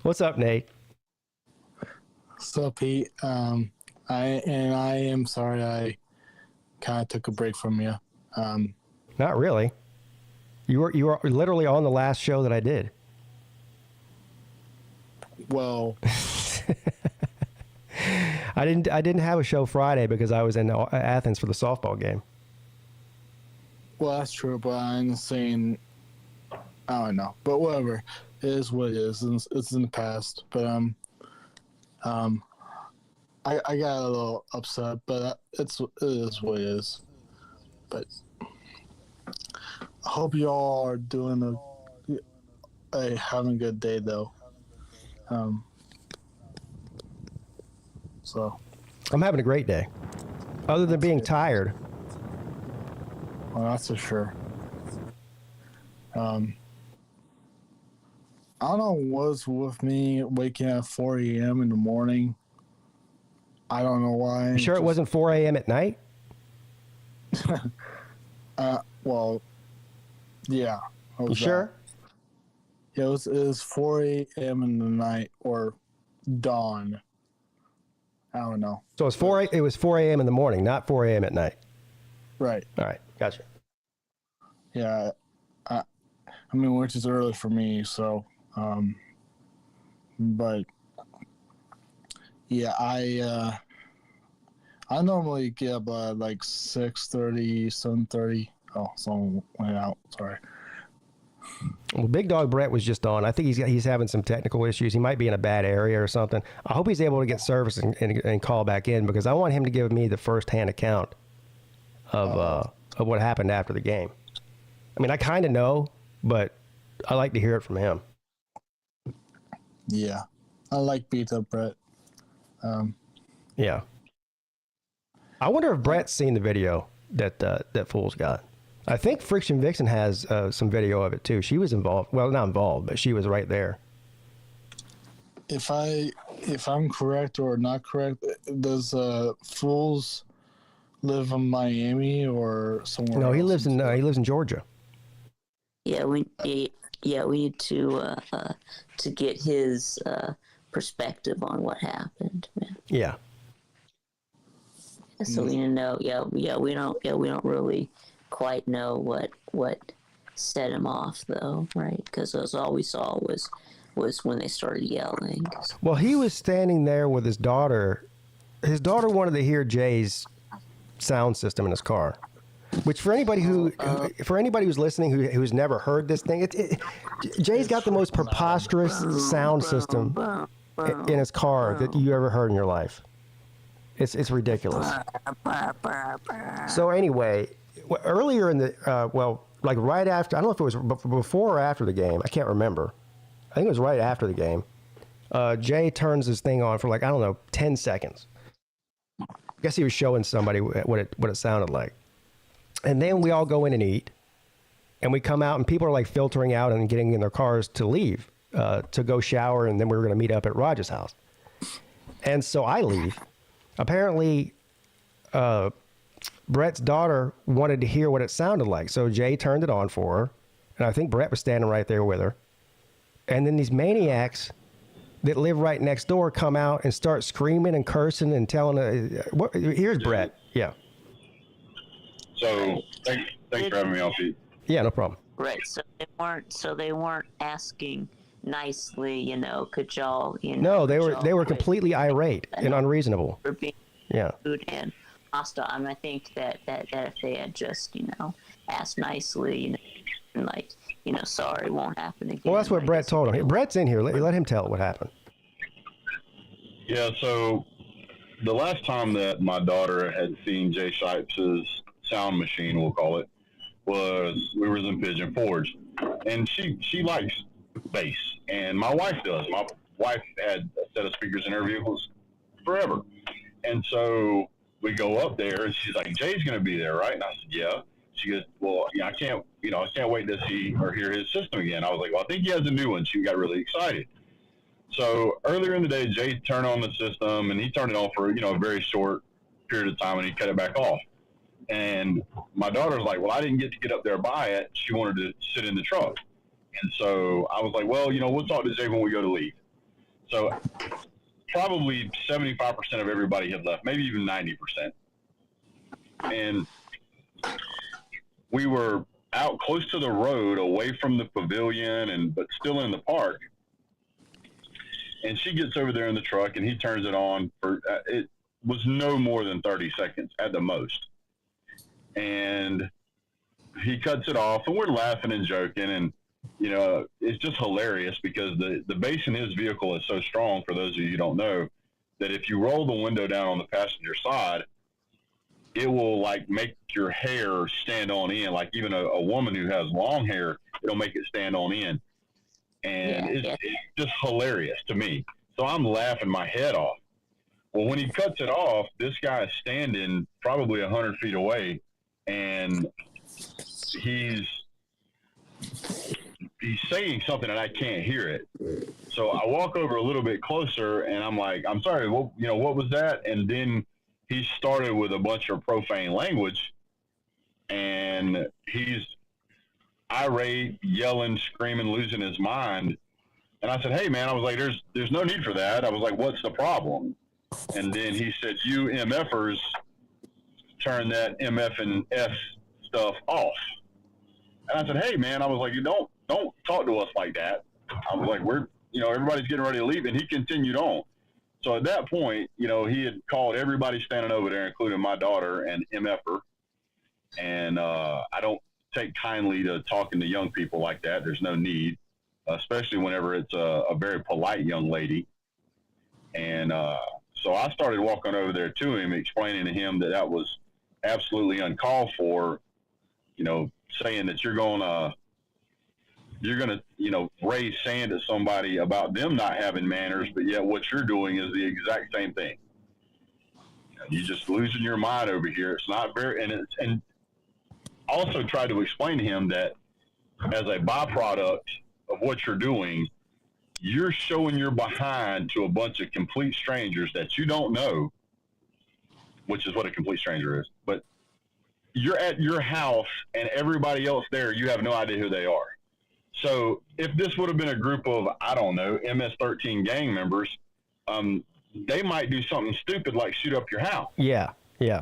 What's up, Nate?
What's up, Pete? I am sorry I kind of took a break from you.
Not really. You were literally on the last show that I did.
Well,
I didn't have a show Friday because I was in Athens for the softball game.
well, that's true, but I'm saying, I don't know. But whatever. is what it is. It's in the past, but I got a little upset, but it is what it is. But I hope you all are doing having a good day though. So
I'm having a great day, other than being tired.
well, that's for sure. I don't know what's with me waking at 4 a.m. in the morning. I don't know why.
You sure it wasn't 4 a.m. at night?
Well, yeah.
You sure?
Yeah, it was 4 a.m. in the night or dawn. I don't know.
So it was 4 a.m. in the morning, not 4 a.m. at night.
Right.
All right, gotcha.
Yeah. I mean, which is early for me, so but yeah, I normally get up at like 6:30, 7:30. Oh, someone went out. Sorry.
Well, Big Dog Brett was just on. I think he's having some technical issues. He might be in a bad area or something. I hope he's able to get service and call back in, because I want him to give me the firsthand account of what happened after the game. I mean, I kind of know, but I like to hear it from him.
Yeah, I like beat up Brett.
Yeah. I wonder if Brett's seen the video that Fool's got. I think Friction Vixen has some video of it too. She was involved. Well, not involved, but she was right there.
If I'm correct or not correct, does Fools live in Miami or somewhere?
No, he
else?
lives in Georgia.
Yeah, we need to get his perspective on what happened.
Yeah.
So we need to know. We don't really quite know what set him off though, right? Because all we saw was when they started yelling.
Well, he was standing there with his daughter. His daughter wanted to hear Jay's sound system in his car. Which for anybody who's listening who's never heard this thing, Jay's got the most preposterous sound system in his car that you ever heard in your life. It's ridiculous. So anyway, earlier in the like right after, I don't know if it was before or after the game. I can't remember. I think it was right after the game. Jay turns his thing on for like, I don't know, 10 seconds. I guess he was showing somebody what it sounded like. And then we all go in and eat, and we come out, and people are like filtering out and getting in their cars to leave, to go shower, and then we were going to meet up at Roger's house. And so I leave. Apparently, Brett's daughter wanted to hear what it sounded like, so Jay turned it on for her, and I think Brett was standing right there with her. And then these maniacs that live right next door come out and start screaming and cursing and telling her, here's Brett. Yeah.
So thanks for having me on, Pete.
Yeah, no problem.
Right. So they weren't asking nicely, could y'all,
No, they were completely irate and unreasonable.
For being rude and hostile. I mean, I think that if they had just, asked nicely, and like, sorry, won't happen again.
Well, that's what Brett told him. Brett's in here. Let him tell what happened.
Yeah, so the last time that my daughter had seen Jay Shipes' sound machine, we'll call it, was we were in Pigeon Forge. And she likes bass, and my wife does. My wife had a set of speakers in her vehicles forever. And so we go up there, and she's like, Jay's going to be there, right? And I said, yeah. She goes, well, yeah, I can't wait to see or hear his system again. I was like, well, I think he has a new one. She got really excited. So earlier in the day, Jay turned on the system, and he turned it on for, a very short period of time, and he cut it back off. And my daughter's like, well, I didn't get up there by it. She wanted to sit in the truck. And so I was like, well, we'll talk to Jay when we go to leave. So probably 75% of everybody had left, maybe even 90%. And we were out close to the road, away from the pavilion, but still in the park. And she gets over there in the truck, and he turns it on for it was no more than 30 seconds at the most. And he cuts it off, and we're laughing and joking. And it's just hilarious because the base in his vehicle is so strong, for those of you who don't know, that if you roll the window down on the passenger side, it will like make your hair stand on end. Like even a woman who has long hair, it'll make it stand on end. And it's just hilarious to me. So I'm laughing my head off. Well, when he cuts it off, this guy is standing probably 100 feet away, and he's saying something and I can't hear it. So I walk over a little bit closer and I'm like, I'm sorry, what was that? And then he started with a bunch of profane language, and he's irate, yelling, screaming, losing his mind. And I said, hey man, I was like, there's no need for that. I was like, what's the problem? And then he said, you MFers turn that MF and S stuff off. And I said, hey man, I was like, you don't talk to us like that. I was like, everybody's getting ready to leave. And he continued on. So at that point, he had called everybody standing over there, including my daughter, and MFer. And I don't take kindly to talking to young people like that. There's no need, especially whenever it's a very polite young lady. And so I started walking over there to him, explaining to him that was absolutely uncalled for, saying that you're going to raise sand at somebody about them not having manners, but yet what you're doing is the exact same thing. You're just losing your mind over here. It's not very, and also try to explain to him that as a byproduct of what you're doing, you're showing your behind to a bunch of complete strangers that you don't know, which is what a complete stranger is. But you're at your house and everybody else there, you have no idea who they are. So if this would have been a group of, I don't know, MS-13 gang members, they might do something stupid like shoot up your house.
Yeah, yeah.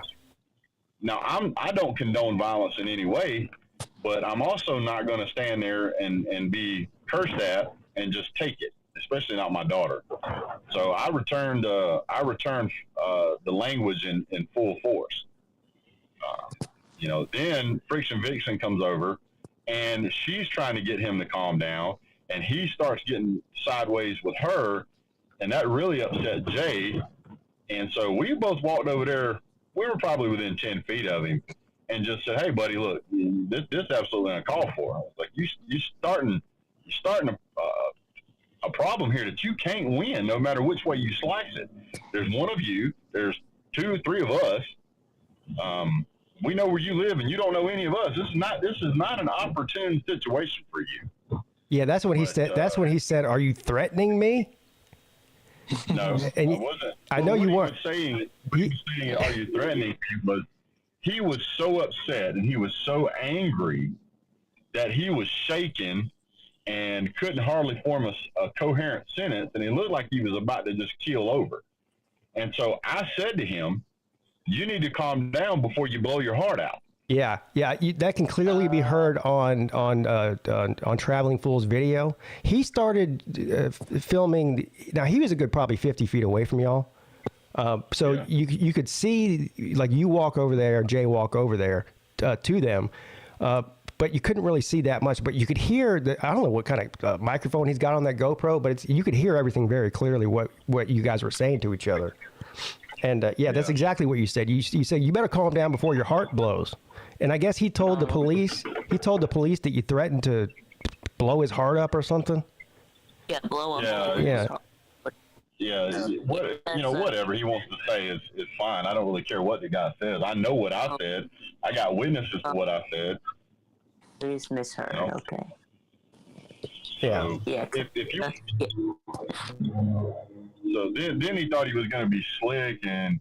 Now, I don't condone violence in any way, but I'm also not going to stand there and be cursed at and just take it, especially not my daughter. So I returned the language in full force. Then Friction Vixen comes over, and she's trying to get him to calm down, and he starts getting sideways with her, and that really upset Jay. And so we both walked over there. We were probably within 10 feet of him, and just said, "Hey, buddy, look, this absolutely uncalled for." I was like, "You starting a problem here that you can't win, no matter which way you slice it. There's one of you. There's 2 or 3 of us. We know where you live, and you don't know any of us. This is not an opportune situation for you."
Yeah, that's when he said. That's when he said, "Are you threatening me?"
No,
and
I wasn't.
I know you weren't
saying, "Are you threatening me?" But he was so upset and he was so angry that he was shaking and couldn't hardly form a coherent sentence, and it looked like he was about to just keel over. And so I said to him, "You need to calm down before you blow your heart out."
Yeah, that can clearly be heard on Traveling Fool's video. He started filming. Now he was a good probably 50 feet away from y'all, so you could see, like, you walk over there, Jay walk over there to them, but you couldn't really see that much. But you could hear I don't know what kind of microphone he's got on that GoPro, but you could hear everything very clearly what you guys were saying to each other. And that's exactly what you said. You said, "You better calm down before your heart blows." And I guess he told the police. He told the police that you threatened to blow his heart up or something.
Yeah, blow up.
Yeah. Whatever he wants to say is fine. I don't really care what the guy says. I know what I said. I got witnesses to what I said.
Please misheard. Okay.
Yeah.
So
Yeah.
If you. So then he thought he was going to be slick, and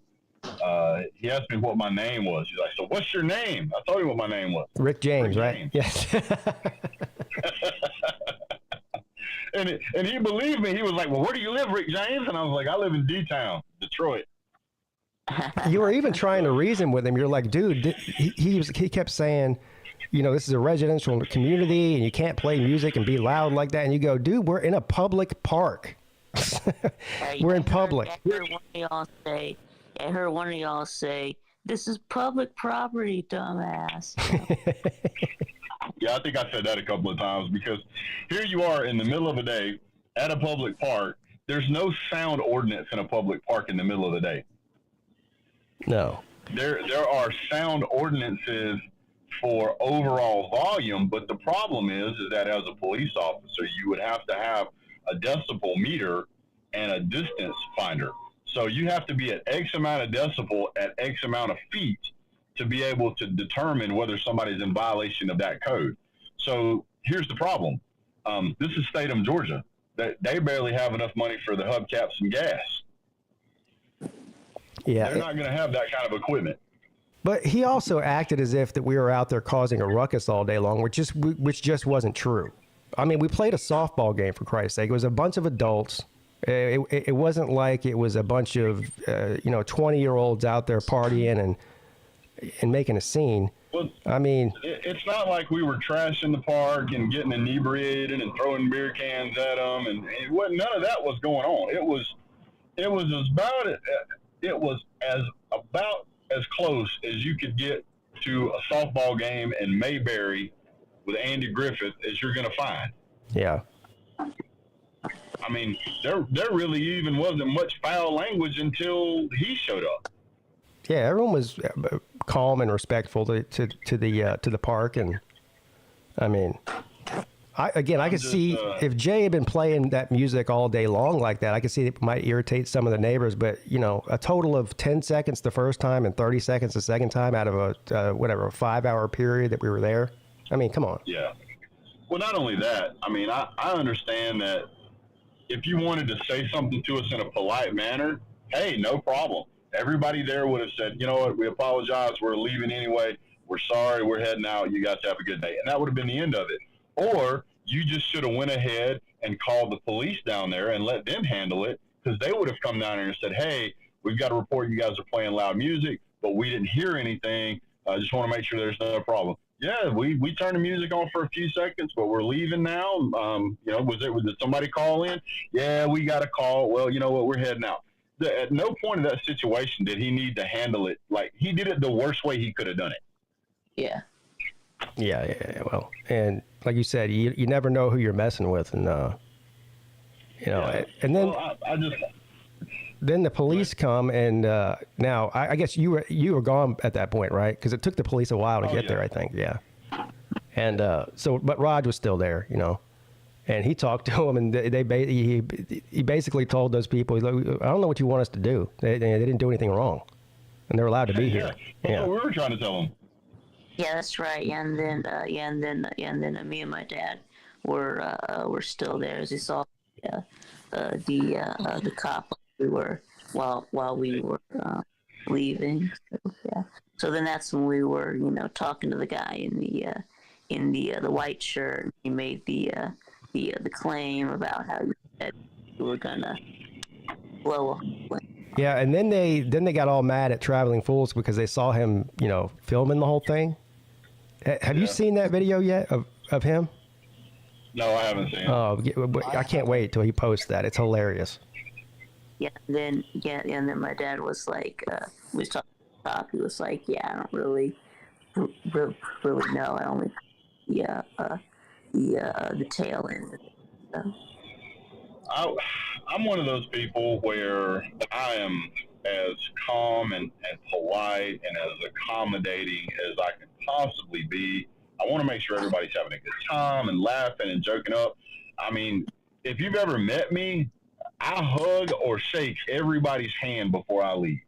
he asked me what my name was. He's like, "So what's your name?" I told him what my name was.
Rick James,
Rick
right?
James.
Yes.
and he believed me. He was like, "Well, where do you live, Rick James?" And I was like, "I live in D-Town, Detroit."
You were even trying to reason with him. You're like, "Dude," he kept saying, "This is a residential community, and you can't play music and be loud like that." And you go, "Dude, we're in a public park." We're in public.
I heard one of y'all say, "This is public property, dumbass."
Yeah, Yeah, I think I said that a couple of times because here you are in the middle of the day at a public park. There's no sound ordinance in a public park in the middle of the day.
No.
There are sound ordinances for overall volume, but the problem is that as a police officer, you would have to have a decibel meter and a distance finder. So you have to be at X amount of decibel at X amount of feet to be able to determine whether somebody's in violation of that code. So here's the problem. This is Statham, Georgia. They barely have enough money for the hubcaps and gas.
Yeah.
They're not going to have that kind of equipment.
But he also acted as if that we were out there causing a ruckus all day long, which just wasn't true. I mean, we played a softball game, for Christ's sake. It was a bunch of adults. It wasn't like it was a bunch of 20-year-olds out there partying and making a scene.
Well,
I mean,
it's not like we were trashing the park and getting inebriated and throwing beer cans at them, and none of that was going on. It was about as close as you could get to a softball game in Mayberry with Andy Griffith as you're going to find.
yeah.
I mean, there really even wasn't much foul language until he showed up.
Yeah, everyone was calm and respectful to the park, and I mean, I could see if Jay had been playing that music all day long like that, I could see it might irritate some of the neighbors. But a total of 10 seconds the first time and 30 seconds the second time out of a 5-hour period that we were there. I mean, come on.
Yeah. Well, not only that, I mean, I understand that if you wanted to say something to us in a polite manner, hey, no problem. Everybody there would have said, you know what, we apologize. We're leaving anyway. We're sorry. We're heading out. You guys have a good day. And that would have been the end of it. Or you just should have went ahead and called the police down there and let them handle it, because they would have come down there and said, hey, we've got a report you guys are playing loud music, but we didn't hear anything. I just want to make sure there's no problem. Yeah, we turned the music on for a few seconds, but we're leaving now. Did somebody call in? Yeah, we got a call. Well, you know what? We're heading out. At no point in that situation did he need to handle it. Like, he did it the worst way he could have done it.
Yeah.
Yeah. Well, and like you said, you never know who you're messing with, and and then
I just.
Then the police come, and now I guess you were gone at that point, right? Because it took the police a while to get there, I think. Yeah. And but Rod was still there, and he talked to him, and he basically told those people, he's like, I don't know what you want us to do. They didn't do anything wrong, and they're allowed to be here.
That's what we were trying to tell them.
Yeah, that's right. And then me and my dad were still there as he saw the cop. We were while we were leaving. So, yeah. So then that's when we were, talking to the guy in the white shirt. He made the claim about how you were gonna blow up.
Yeah, and then they got all mad at Traveling Fools because they saw him, filming the whole thing. Have you seen that video yet of him?
No, I haven't seen it.
Oh, I can't wait till he posts that. It's hilarious.
Yeah, and then my dad was like, we was talking to the cop. He was like, yeah, I don't really know. I only the tail end. So.
I'm one of those people where I am as calm and polite and as accommodating as I can possibly be. I want to make sure everybody's having a good time and laughing and joking up. I mean, if you've ever met me, I hug or shake everybody's hand before I leave.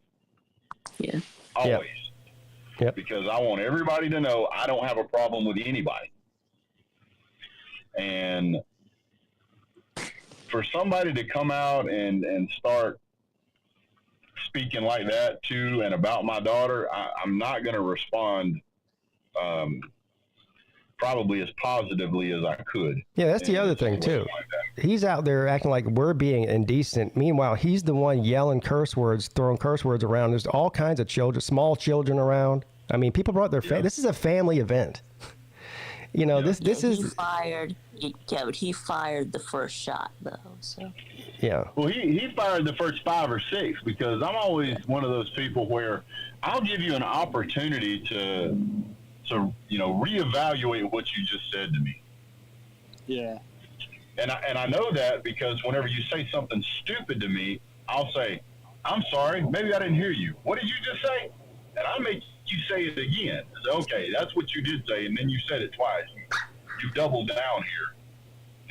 Yeah.
Always.
Yep.
Because I want everybody to know I don't have a problem with anybody. And for somebody to come out and start speaking like that to and about my daughter, I'm not going to respond probably as positively as I could.
Yeah, that's the other thing, too. He's out there acting like we're being indecent. Meanwhile, he's the one yelling curse words, throwing curse words around. There's all kinds of children, small children around. I mean, people brought their This is a family event. This is...
But he fired the first shot, though, so...
Yeah.
Well, he fired the first 5 or 6 because I'm always one of those people where I'll give you an opportunity to reevaluate what you just said to me.
Yeah.
And I know that because whenever you say something stupid to me, I'll say, I'm sorry, maybe I didn't hear you. What did you just say? And I'll make you say it again. I say, okay, that's what you did say, and then you said it twice. You doubled down here.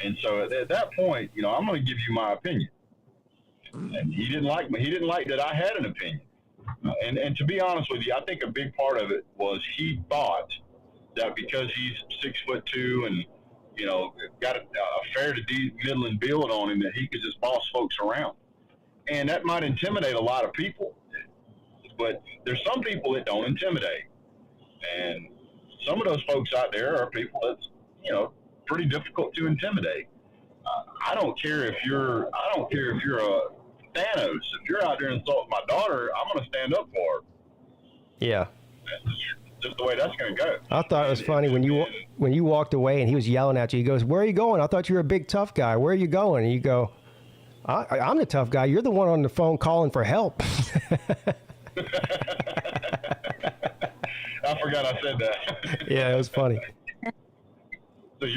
And so at that point, I'm going to give you my opinion. And he didn't like me. He didn't like that I had an opinion. And to be honest with you, I think a big part of it was he thought that because he's 6'2" and got a fair to middling build on him, that he could just boss folks around. And that might intimidate a lot of people, but there's some people that don't intimidate. And some of those folks out there are people that's, pretty difficult to intimidate. I don't care if you're a Thanos. If you're out there insulting my daughter, I'm going to stand up for her.
Yeah.
That's just the way that's going to go.
I thought it was funny when you walked away and he was yelling at you. He goes, "Where are you going? I thought you were a big tough guy. Where are you going?" And you go, I'm the tough guy. You're the one on the phone calling for help."
I forgot I said that.
Yeah, it was funny.
So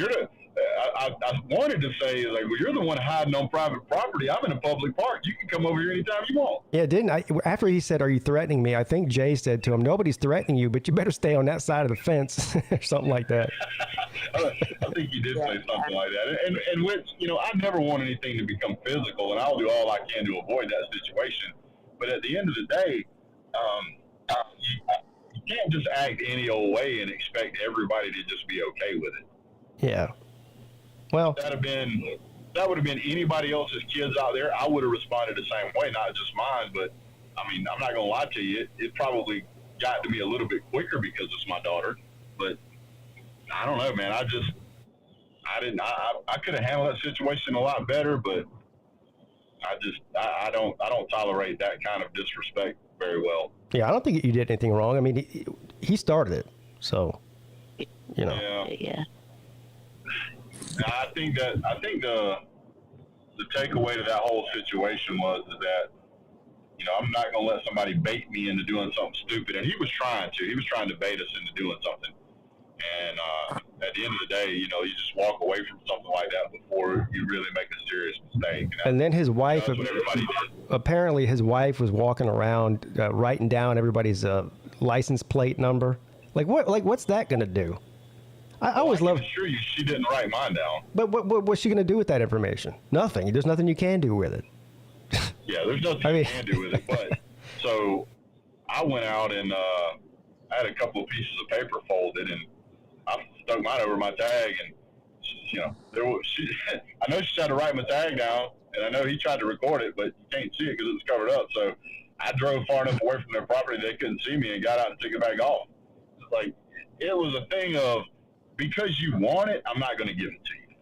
I wanted to say, like, well, you're the one hiding on private property. I'm in a public park. You can come over here anytime you want.
Yeah, didn't I? After he said, "Are you threatening me?" I think Jay said to him, "Nobody's threatening you, but you better stay on that side of the fence," or something like that.
I think you did say something like that. And which, I never want anything to become physical, and I'll do all I can to avoid that situation. But at the end of the day, you can't just act any old way and expect everybody to just be okay with it.
Yeah. Well,
that would have been anybody else's kids out there. I would have responded the same way, not just mine. But I mean, I'm not gonna lie to you. It probably got to me a little bit quicker because it's my daughter. But I don't know, man. I could have handled that situation a lot better, but I don't tolerate that kind of disrespect very well.
Yeah, I don't think you did anything wrong. I mean, he started it, so
Yeah.
I think the takeaway to that whole situation was that I'm not going to let somebody bait me into doing something stupid, and he was trying to bait us into doing something. And at the end of the day, you just walk away from something like that before you really make a serious mistake.
And then his wife,
that's what everybody did.
Apparently his wife was walking around writing down everybody's license plate number. What's that going to do? I always love.
I can assure you, she didn't write mine down.
But what's she going to do with that information? Nothing. There's nothing you can do with it.
Yeah, there's nothing you can do with it. But so I went out and I had a couple of pieces of paper folded, and I stuck mine over my tag, and I know she tried to write my tag down, and I know he tried to record it, but you can't see it because it was covered up. So I drove far enough away from their property they couldn't see me, and got out and took it back off. Like, it was a thing of, because you want it, I'm not going to give it to you.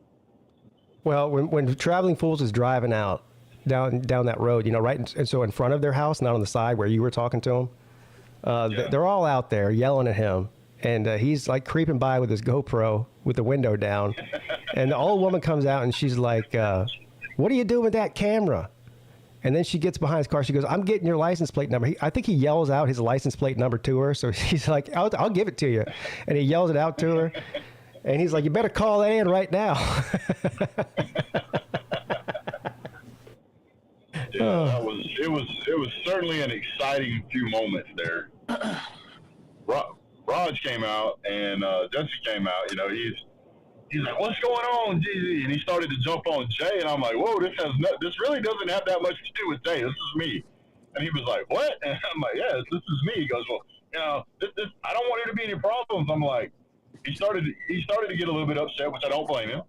Well, when Traveling Fools is driving out down that road, right, and so in front of their house, not on the side where you were talking to them, they're all out there yelling at him, and he's like creeping by with his GoPro with the window down, and the old woman comes out and she's like, "What are you doing with that camera?" And then she gets behind his car. She goes, "I'm getting your license plate number." I think he yells out his license plate number to her. So he's like, I'll give it to you. And he yells it out to her. And he's like, "You better call that in right now."
Yeah, it was certainly an exciting few moments there. Raj came out and Jesse came out. He's like, "What's going on, GZ?" And he started to jump on Jay, and I'm like, "Whoa, this really doesn't have that much to do with Jay. This is me." And he was like, "What?" And I'm like, "Yeah, this is me." He goes, "Well, this I don't want there to be any problems." I'm like, he started to get a little bit upset, which I don't blame him.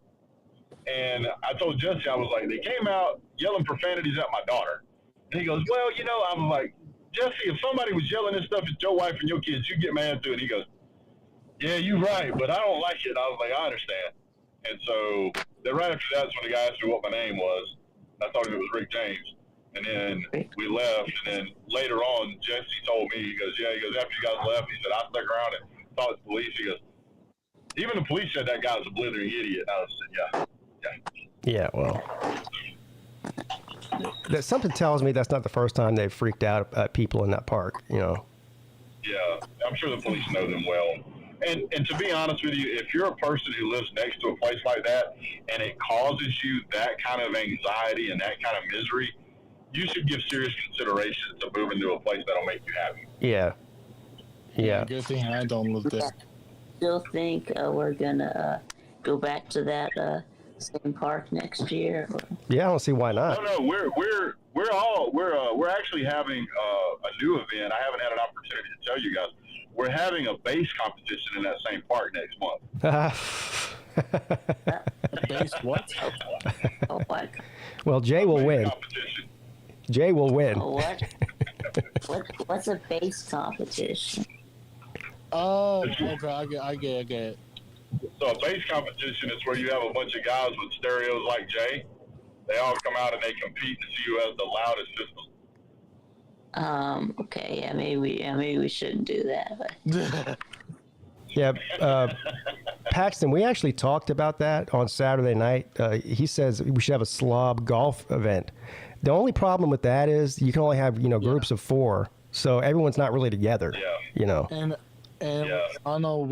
And I told Jesse, I was like, "They came out yelling profanities at my daughter." And he goes, "Well, I was like, Jesse, if somebody was yelling this stuff at your wife and your kids, you get mad too." And he goes, "Yeah, you're right, but I don't like it." I was like, "I understand." And so then right after that's when the guy asked me what my name was. I thought it was Rick James. And then we left. And then later on, Jesse told me, he goes, after you guys left, he said, I stuck around and talked to the police. He goes, even the police said that guy was a blithering idiot. And I said, yeah.
Yeah, well, something tells me that's not the first time they've freaked out at people in that park,
Yeah, I'm sure the police know them well. And to be honest with you, if you're a person who lives next to a place like that and it causes you that kind of anxiety and that kind of misery, you should give serious consideration to moving to a place that'll make you happy.
Yeah. Yeah.
Good thing I don't live there.
Still think we're gonna go back to that same park next year?
Yeah, I don't see why not.
No, we're actually having a new event. I haven't had an opportunity to tell you guys. We're having a base competition in that same park next month.
Base what?
Oh, what?
Well, Jay will win.
Competition.
Jay will win.
Oh, what's a base competition?
Oh, okay. I get it.
So a base competition is where you have a bunch of guys with stereos like Jay. They all come out and they compete to see who has the loudest system.
Okay, yeah, maybe we shouldn't do that. But
Yeah, Paxton, we actually talked about that on Saturday night. He says we should have a slob golf event. The only problem with that is you can only have, groups of 4. So everyone's not really together,
And
Yeah.
I know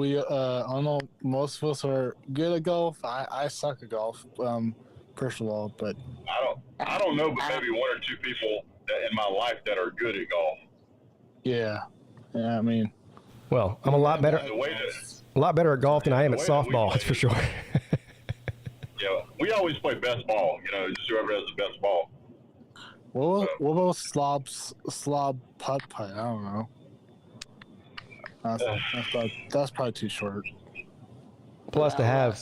most of us are good at golf. I suck at golf, first of all, but
I don't know, but maybe 1 or 2 people in my life that are good at golf.
yeah, I mean,
Well, I'm a lot better
The way
at golf than I am at
The way that we
softball,
play
that's for sure.
yeah, we always play best ball. Just whoever has the best ball.
what about slob putt? I don't know. That's probably too short.
Plus to have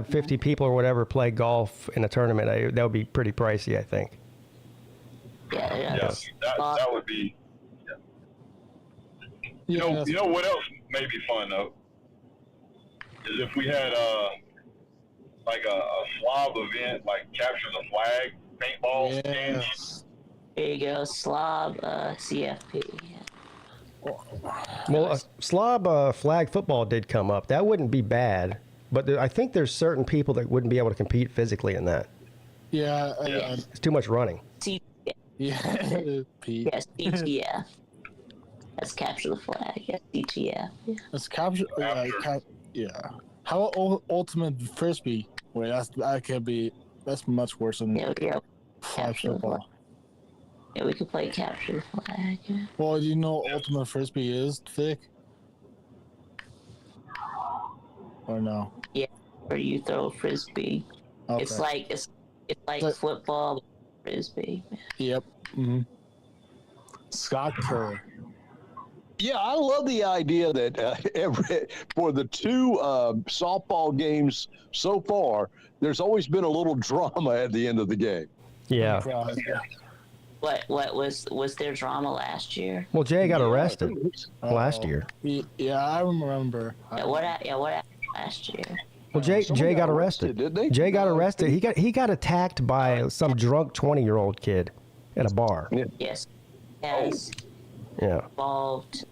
50 people or whatever play golf in a tournament, that would be pretty pricey, I think.
yeah,
That would be. You know what else may be fun though is if we had like a slob event, like capture the flag, paintball, and
Yes.
there you go, slob, CFP.
Well, slob flag football did come up. That wouldn't be bad, but I think there's certain people that wouldn't be able to compete physically in that.
Yeah.
It's too much running.
Yeah. Pete.
Yes, CTF. That's capture the flag. Yes, CTF. Yeah.
Let's capture. Yeah. How about ultimate frisbee? Wait, that's much worse than
Yeah.
flag
Capture the
football.
flag. Yeah, we could play capture the flag. Yeah.
Well, do you know what ultimate frisbee is, Vic? Or no?
Where you throw a frisbee.
Okay.
It's like football, but frisbee.
Yep. Mm-hmm. Scott Kerr.
Yeah, I love the idea that for the 2 softball games so far, there's always been a little drama at the end of the game.
Yeah.
What was there drama last year?
Well, Jay got arrested last year.
Yeah, I remember.
What happened last year?
Well, Jay got arrested.
Didn't they?
Jay got arrested. He got attacked by some drunk 20-year-old kid at a bar.
Yeah.
Yes, has
Yeah.
involved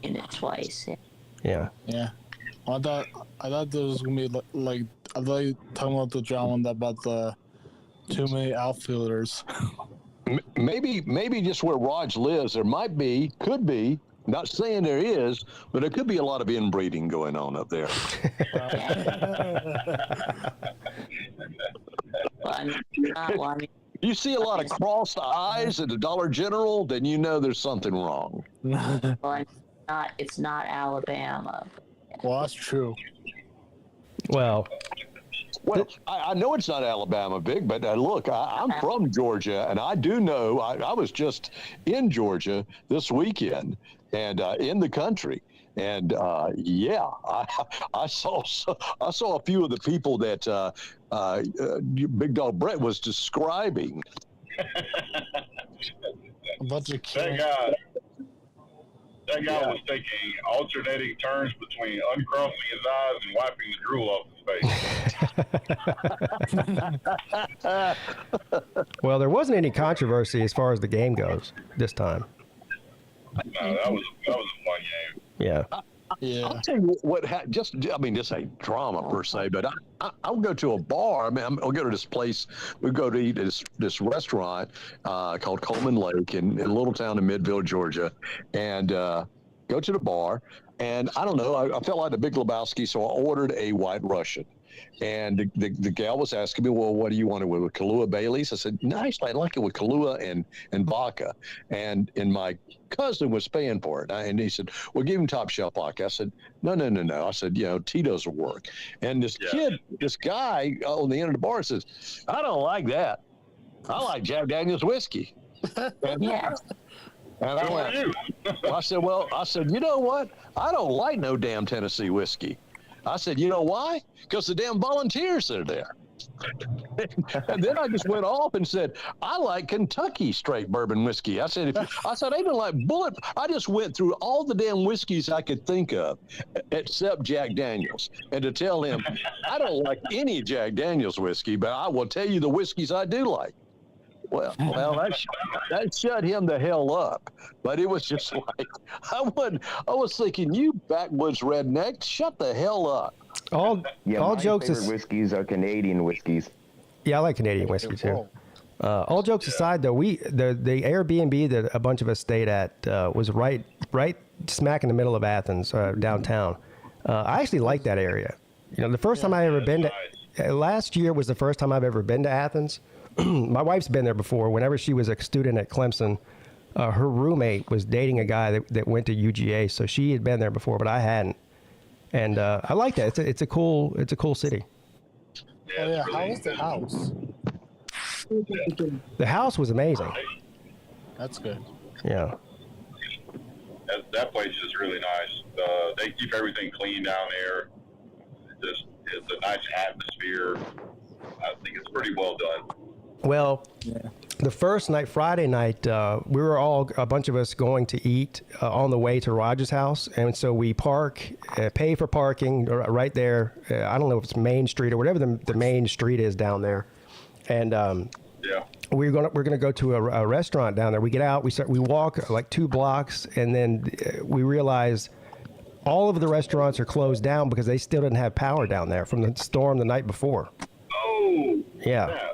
in it twice.
Yeah.
Yeah. I thought there was gonna be like I thought you were talking about the drama about the too many outfielders.
Maybe just where Raj lives, there could be. Not saying there is, but there could be a lot of inbreeding going on up there. You see a lot of crossed eyes at the Dollar General, then you know there's something wrong.
It's not Alabama.
Well, that's true.
Well,
Well, I know it's not Alabama, Big, but look, I'm from Georgia, and I do know I was just in Georgia this weekend and in the country. And yeah, I saw a few of the people that Big Dog Brett was describing.
A bunch of kids.
That guy was taking alternating turns between uncrossing his eyes and wiping the drool off his face.
well, there wasn't any controversy as far as the game goes this time.
No, that was a fun game.
Yeah.
Yeah.
I'll tell you what. This ain't drama per se, but I'll go to a bar. I'll go to this place. We go to eat this restaurant called Coleman Lake in a little town in Midville, Georgia, and go to the bar, and I don't know, I felt like the Big Lebowski, so I ordered a White Russian. And the gal was asking me, well, what do you want it with Kahlua Baileys? I said, no, actually, I like it with Kahlua and vodka. And my cousin was paying for it. And he said, well, give him top shelf vodka. I said, no. I said, Tito's will work. And this guy on the end of the bar says, I don't like that. I like Jack Daniel's whiskey.
Yeah.
And I went, I said, you know what? I don't like no damn Tennessee whiskey. I said, you know why? Because the damn volunteers are there. And then I just went off and said, I like Kentucky straight bourbon whiskey. I said, I even like Bullet. I just went through all the damn whiskeys I could think of, except Jack Daniels. And to tell him, I don't like any Jack Daniels whiskey, but I will tell you the whiskeys I do like. Well, that shut him the hell up. But it was just like, I was thinking, you backwoods redneck, shut the hell up.
All jokes
favorite whiskeys are Canadian whiskeys.
Yeah, I like Canadian whiskey too. All jokes aside, though, the Airbnb that a bunch of us stayed at was right smack in the middle of Athens, downtown. I actually like that area. The first time I ever been to, last year was the first time I've ever been to Athens. My wife's been there before. Whenever she was a student at Clemson, her roommate was dating a guy that went to UGA, so she had been there before, but I hadn't. And I like that. It's a cool city.
Oh yeah, how was the house?
The house was amazing.
That's good.
Yeah.
That place is really nice. They keep everything clean down there. It's a nice atmosphere. I think it's pretty well done.
Well, the first night, Friday night, we were a bunch of us going to eat on the way to Roger's house. And so we pay for parking right there. I don't know if it's Main Street or whatever the main street is down there. And we're gonna go to a restaurant down there. We get out, we walk like 2 blocks, and then we realize all of the restaurants are closed down because they still didn't have power down there from the storm the night before.
Oh.
Yeah.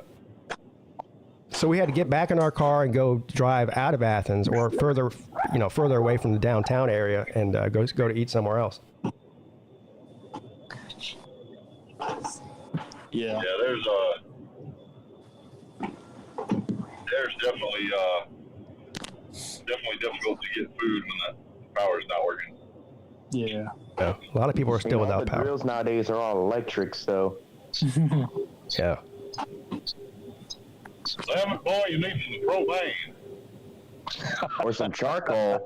So we had to get back in our car and go drive out of Athens or further away from the downtown area and go to eat somewhere else.
Yeah.
Yeah, there's definitely difficult to get food when the power's not working.
Yeah.
A lot of people are still without
the
power.
grills nowadays are all electric, so.
Yeah.
Lemon boy, you need some propane.
Or some charcoal.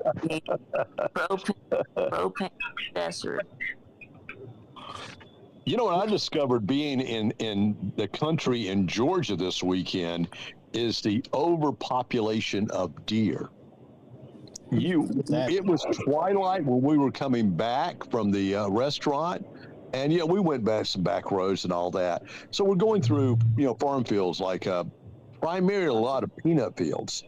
Propane desert.
You know what I discovered being in the country in Georgia this weekend is the overpopulation of deer. It was twilight when we were coming back from the restaurant, and we went back some back roads and all that. So we're going through farm fields, like primarily a lot of peanut fields,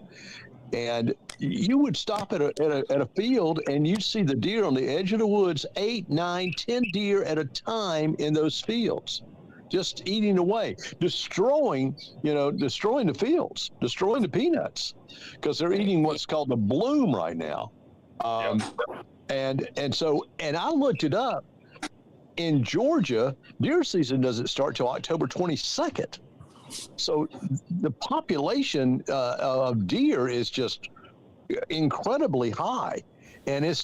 and you would stop at a field and you'd see the deer on the edge of the woods, 8, 9, 10 deer at a time in those fields, just eating away, destroying the fields, destroying the peanuts, because they're eating what's called the bloom right now. And I looked it up. In Georgia, deer season doesn't start till October 22nd. So the population of deer is just incredibly high, and it's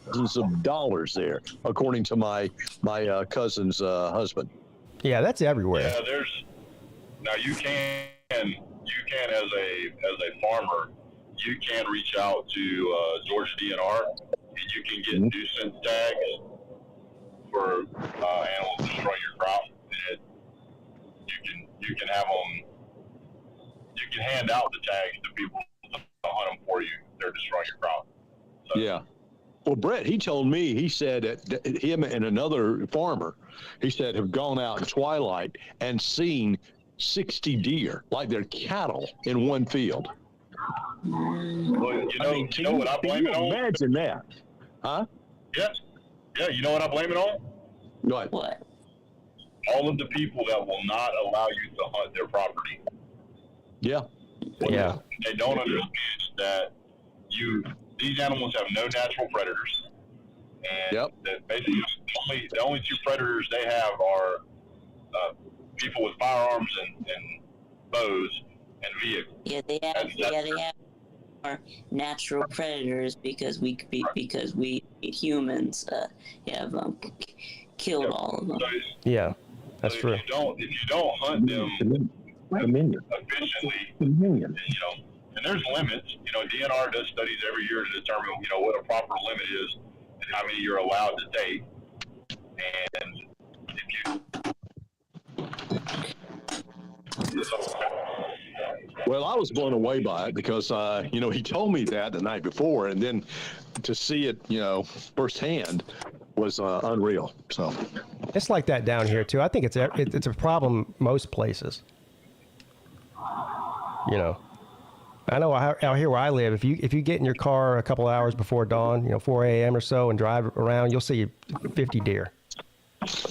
thousands of dollars there, according to my cousin's husband.
Yeah, that's everywhere.
Yeah, you can as a farmer, you can reach out to Georgia DNR, and you can get nuisance tags for animals destroying your crop. And you can have them. You can hand out the tags to people to hunt them for you. They're destroying your crop. So.
Yeah. Well, Brett, he told me, he said that him and another farmer, he said, have gone out in twilight and seen 60 deer, like they're cattle, in one field.
Well, you know what I blame it on?
Imagine that. Huh?
Yeah, you know what I blame it on?
What?
All of the people that will not allow you to hunt their property.
Yeah.
Yeah.
They don't understand that these animals have no natural predators, and that basically the only two predators they have are people with firearms and bows and vehicles.
Yeah, they have our natural predators because we humans have killed all of them.
So
Yeah, that's true.
If you don't hunt them efficiently, and there's limits. DNR does studies every year to determine what a proper limit is and how many you're allowed to take. And
Well, I was blown away by it because, he told me that the night before, and then to see it, firsthand was unreal. So
It's like that down here too. I think it's a problem most places. I know out here where I live, if you get in your car a couple hours before dawn, 4 a.m. or so, and drive around, you'll see 50 deer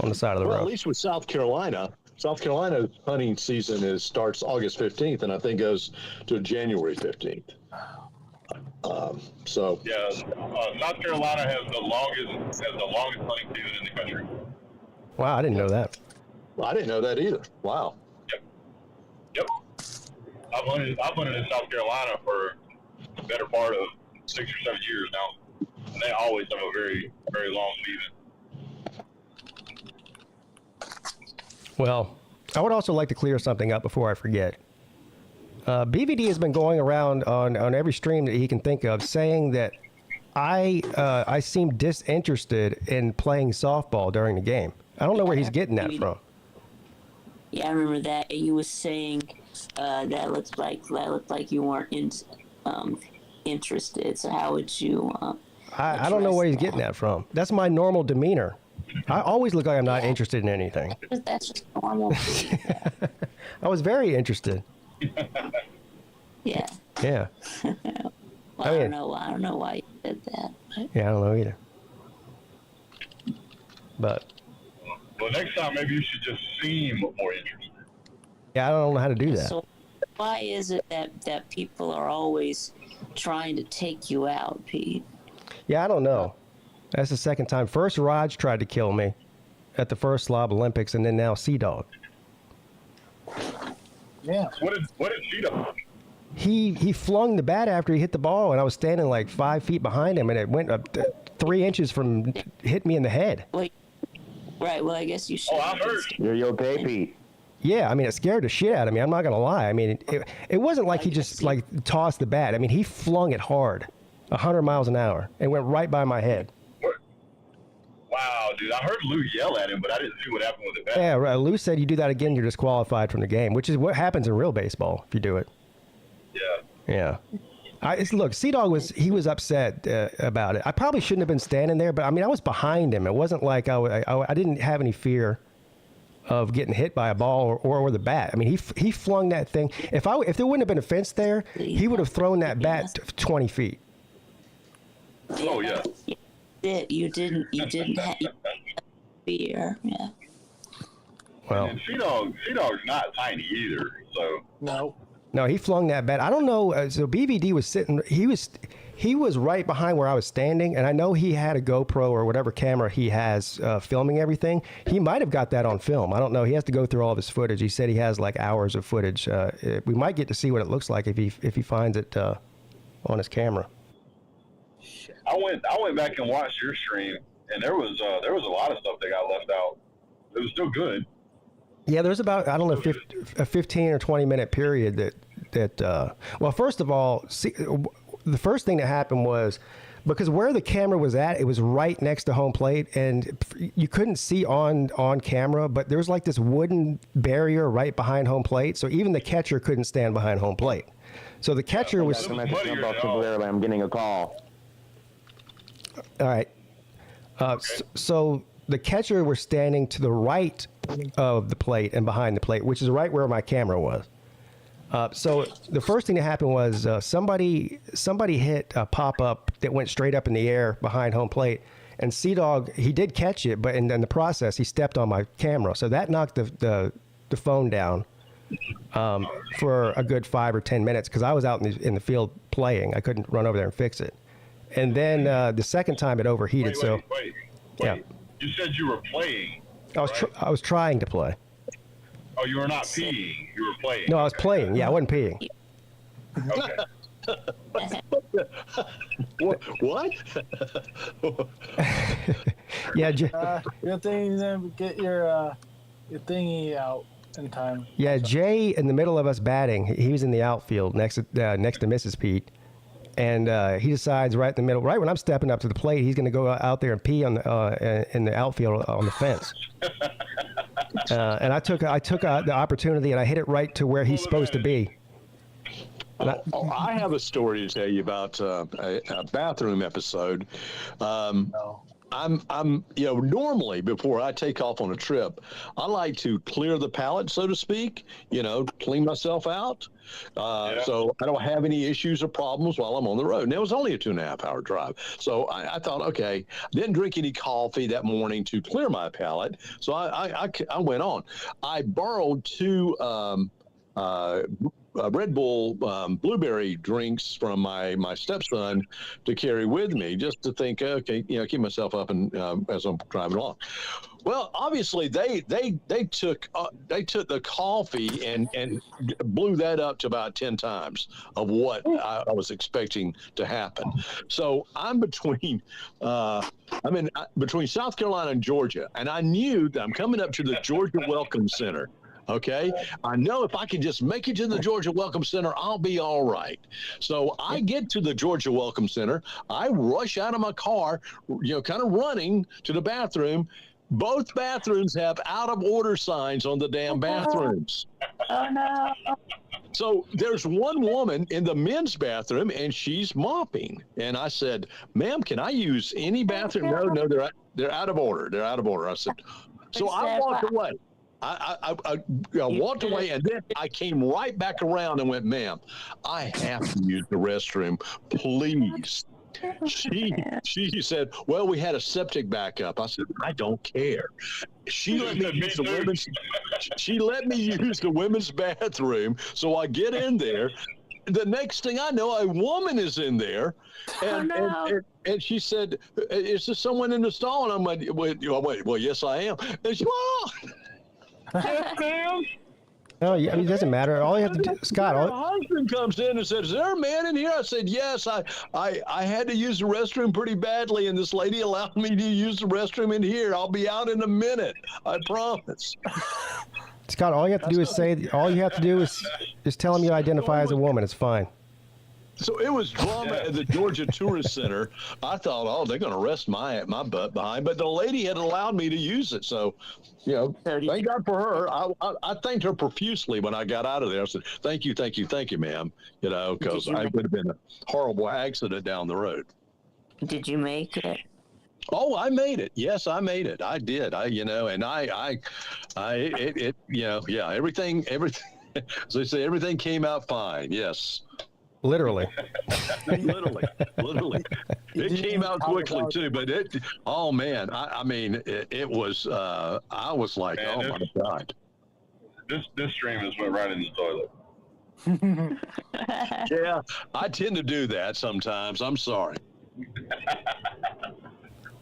on the side of the road.
At least with South Carolina's hunting season starts August 15th, and I think goes to January 15th.
South Carolina has the longest hunting season in the country.
Wow, I didn't know that.
Well, I didn't know that either. Wow.
Yep. I've hunted in South Carolina for the better part of 6 or 7 years now, and they always have a very, very long season.
Well, I would also like to clear something up before I forget. BVD has been going around on every stream that he can think of saying that I seem disinterested in playing softball during the game. I don't know where he's getting that from.
Yeah, I remember that. He was saying that looked like you weren't interested. So how would you?
I don't know where he's getting that from. That's my normal demeanor. I always look like I'm not interested in anything.
That's just normal.
I was very interested.
Yeah.
Yeah.
Well, I don't know why you said that. But.
Yeah, I don't know either. But.
Well, next time maybe you should just seem more interested.
Yeah, I don't know how to do that.
So why is it that people are always trying to take you out, Pete?
Yeah, I don't know. That's the second time. First, Raj tried to kill me at the first Slob Olympics, and then now Sea Dog.
Yeah.
What did Cheetah?
He flung the bat after he hit the ball, and I was standing like 5 feet behind him, and it went up 3 inches from hit me in the head.
Wait, right. Well, I guess you should.
Oh, I heard.
You okay, Pete?
Yeah, I mean, it scared the shit out of me. I'm not gonna lie. I mean, it wasn't like he just like tossed the bat. I mean, he flung it hard, 100 miles an hour, and went right by my head.
Wow, dude! I heard Lou yell at him, but I didn't see what happened with the bat.
Yeah, right. Lou said you do that again, you're disqualified from the game, which is what happens in real baseball if you do it.
Yeah.
Yeah. Look, Sea Dog was upset about it. I probably shouldn't have been standing there, but I mean, I was behind him. It wasn't like I didn't have any fear of getting hit by a ball or the bat. I mean, he flung that thing. If there wouldn't have been a fence there, he would have thrown that bat 20 feet.
Oh yeah.
You didn't have fear. Yeah.
Well,
and Sea Dog's not tiny either, so.
No, he flung that bat. I don't know. So BVD was sitting. He was right behind where I was standing, and I know he had a GoPro or whatever camera he has filming everything. He might have got that on film. I don't know. He has to go through all of his footage. He said he has like hours of footage. We might get to see what it looks like if he finds it on his camera.
I went back and watched your stream, and there was a lot of stuff that got left out. It was still good.
Yeah, there's about, I don't know, a 15 or 20 minute period well, first of all, the first thing that happened was, because where the camera was at, it was right next to home plate, and you couldn't see on camera, but there was like this wooden barrier right behind home plate, so even the catcher couldn't stand behind home plate. So the catcher was...
I'm getting a call.
All right. So the catcher was standing to the right of the plate and behind the plate, which is right where my camera was. So the first thing that happened was somebody hit a pop-up that went straight up in the air behind home plate, and Sea Dog, he did catch it, but in the process he stepped on my camera, so that knocked the phone down for a good 5 or 10 minutes because I was out in the field playing. I couldn't run over there and fix it. And then the second time it overheated.
Wait.
Yeah,
You said you were playing.
I was trying to play.
Oh, you were not peeing. You were playing.
No, I was playing. Yeah, I wasn't peeing.
What?
Yeah,
Good thing you didn't get your thingy out in time.
yeah. Jay, in the middle of us batting, he was in the outfield next to Mrs. Peete, and he decides right in the middle, right when I'm stepping up to the plate, he's going to go out there and pee on in the outfield on the fence. And I took the opportunity and I hit it right to where he's supposed to be.
I have a story to tell you about a bathroom episode. I'm normally before I take off on a trip, I like to clear the palate, so to speak, clean myself out. So I don't have any issues or problems while I'm on the road. And it was only a 2.5 hour drive. So I thought, okay, didn't drink any coffee that morning to clear my palate. So I went on. I borrowed 2 Red Bull blueberry drinks from my stepson to carry with me, just to think, okay, keep myself up and as I'm driving along. Well, obviously they took the coffee and blew that up to about 10 times of what I was expecting to happen. So I'm between South Carolina and Georgia, and I knew that I'm coming up to the Georgia Welcome Center. Okay, I know if I can just make it to the Georgia Welcome Center, I'll be all right. So I get to the Georgia Welcome Center. I rush out of my car, kind of running to the bathroom. Both bathrooms have out of order signs on the damn bathrooms.
Oh, no.
So there's one woman in the men's bathroom and she's mopping. And I said, ma'am, can I use any bathroom? No, they're out of order. They're out of order. I said, so I walked away. I walked away, and then I came right back around and went, ma'am, I have to use the restroom, please. She said, well, we had a septic backup. I said, I don't care. She let me use the women's bathroom. So I get in there. The next thing I know, a woman is in there, and she said, is there someone in the stall? And I'm like, wait, well, yes, I am. And she,
No, it doesn't matter. All you have to do, Scott.
My husband comes in and says, "Is there a man in here?" I said, "Yes. I had to use the restroom pretty badly, and this lady allowed me to use the restroom in here. I'll be out in a minute. I promise."
Scott, all you have to do is say. All you have to do is tell him you identify as a woman. It's fine.
So it was drama at the Georgia Tourist Center. I thought, oh, they're going to arrest my butt behind, but the lady had allowed me to use it. So, thank God for her. I thanked her profusely when I got out of there. I said, thank you, ma'am, because I would have been a horrible accident down the road.
Did you make it?
Oh, I made it. Yes, I made it. I did. Everything, as they say, everything came out fine. Yes.
Literally.
Literally. It came out quickly too, but it was, I was like, man, oh my God.
This stream just went right in the toilet.
Yeah, I tend to do that sometimes. I'm sorry.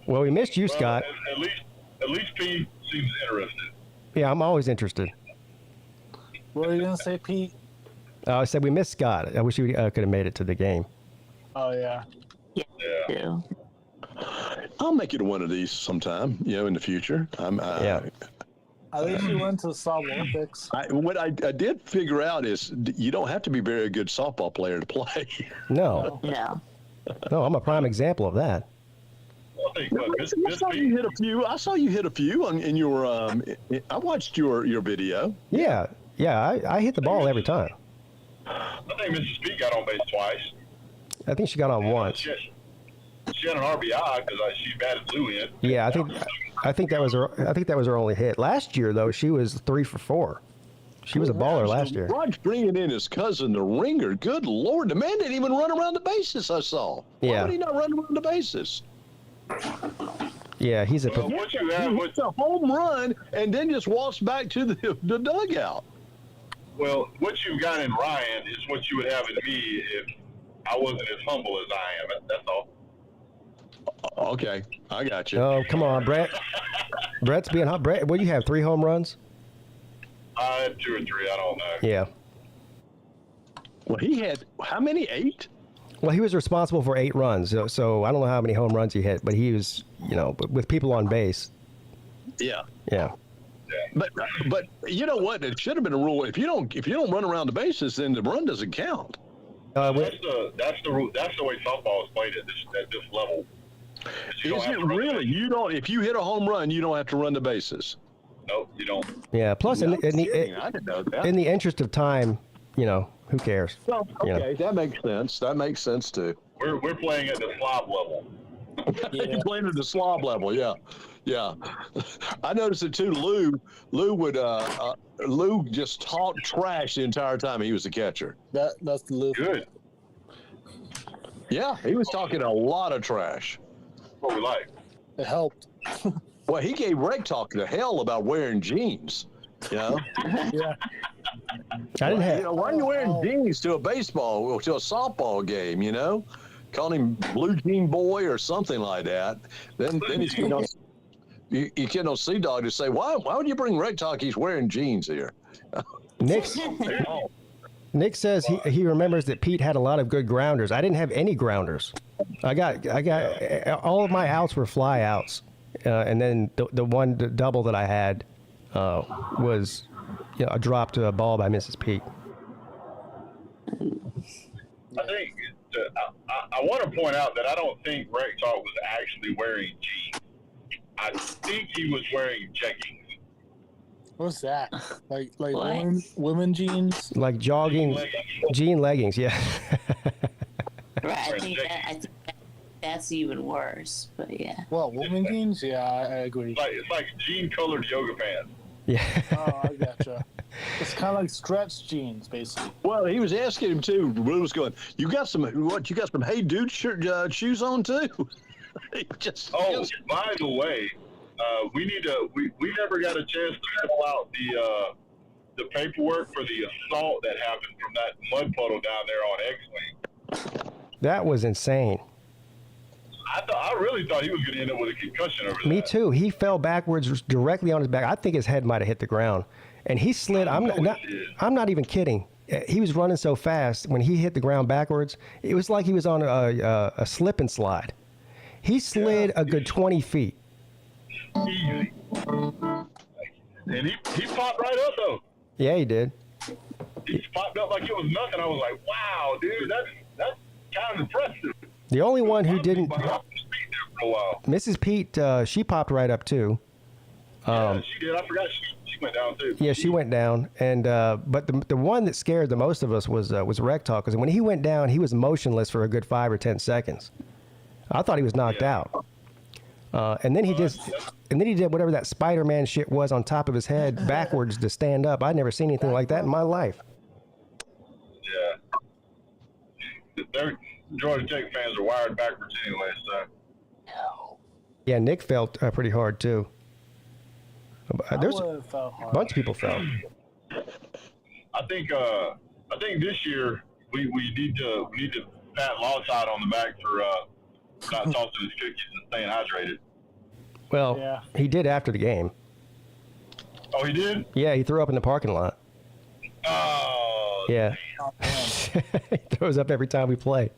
Well, we missed you, Scott.
At least Pete seems interested.
Yeah, I'm always interested.
What are you going to say, Pete?
I said we missed Scott. I wish we could have made it to the game.
Oh, yeah.
Yeah.
I'll make it to one of these sometime, in the future.
Yeah.
At least you went to the Slob Olympics.
What I did figure out is you don't have to be a very good softball player to play.
No.
No.
No, I'm a prime example of that.
I saw you hit a few. I saw you hit a few in your. I watched your video.
Yeah. I hit the ball every time.
I think Mrs. Peete got on base twice.
I think she got on once.
She had an RBI because she batted blue in.
Yeah, I think that was her only hit. Last year though, she was 3 for 4. She was a baller last year.
Rod's bringing in his cousin, the ringer. Good Lord, the man didn't even run around the bases. I saw. Why would he not run around the bases?
Yeah, he's a.
Well,
he hits a home run and then just walks back to the dugout.
Well, what you've got in Ryan is what you would have in me if I wasn't as humble as I am. That's all.
Okay, I got you.
Oh, come on, Brett. Brett's being hot. Brett, what do you have? 3 home runs?
I had 2 or 3. I don't know.
Yeah.
Well, he had how many? 8?
Well, he was responsible for 8 runs. So I don't know how many home runs he hit, but he was, with people on base.
Yeah.
Yeah.
But you know what? It should have been a rule. If you don't run around the bases, then the run doesn't count.
That's the rule. That's the way softball is played at this level.
Is it really? You don't. If you hit a home run, you don't have to run the bases.
Nope, you don't.
Yeah. Plus,
I didn't know that.
in the interest of time, who cares?
Well, okay, that makes sense. That makes sense too.
We're playing at the slob level.
You're playing at the slob level, yeah. Yeah. I noticed it too. Lou just talked trash the entire time he was the catcher.
That's the Lou.
Good.
Yeah, he was talking a lot of trash.
What we like.
It helped.
Well, he gave Reg Talk to hell about wearing jeans.
Yeah.
I didn't have.
Why are you wearing jeans to a softball game, Call him Blue Jean Boy or something like that. Then he's you get no Sea Dog to say, why would you bring Reg Talk? He's wearing jeans here.
Nick says he remembers that Pete had a lot of good grounders. I didn't have any grounders. I got all of my outs were fly outs, and then the double that I had was a drop to a ball by Mrs. Peete.
I think I want to point out that I don't think Reg Talk was actually wearing jeans. I think he was wearing jeggings.
What's that? Like
What?
women jeans?
Like jogging jean leggings, yeah.
Right, I think that's even worse. But yeah.
Well, women jeans? Yeah, I agree.
It's like jean-colored yoga pants.
Yeah.
Oh, I gotcha. It's kind of like stretch jeans, basically.
Well, he was asking him too. Lou was going, you got some Hey Dude shoes on too?
By the way, we never got a chance to fill out the paperwork for the assault that happened from that mud puddle down there on X-Wing.
That was insane.
I really thought he was going to end up with a concussion over that.
Me too. He fell backwards directly on his back. I think his head might have hit the ground, and he slid. I'm not even kidding. He was running so fast when he hit the ground backwards. It was like he was on a slip and slide. He slid a good 20 feet.
Easy. And he popped right up though.
Yeah, he did.
He popped up like it was nothing. I was like, wow, dude, that's kind of impressive.
The only one who didn't.
For a while.
Mrs. Peete, she popped right up too.
Yeah, she did. I forgot she went down too.
Yeah, she went down, and but the one that scared the most of us was Rec Talk, because when he went down, he was motionless for a good 5 or 10 seconds. I thought he was knocked out, and then he did whatever that Spider-Man shit was on top of his head backwards to stand up. I'd never seen anything like that in my life.
Yeah, Georgia Tech fans are wired backwards anyway, so.
Yeah, Nick felt pretty hard too. There's a bunch of people fell.
I think this year we need to pat Lawside on the back for not tossing his cookies and staying hydrated.
Well,
Yeah.
he did after the game.
Oh, he did?
Yeah, he threw up in the parking lot.
Oh.
Yeah. He throws up every time we play.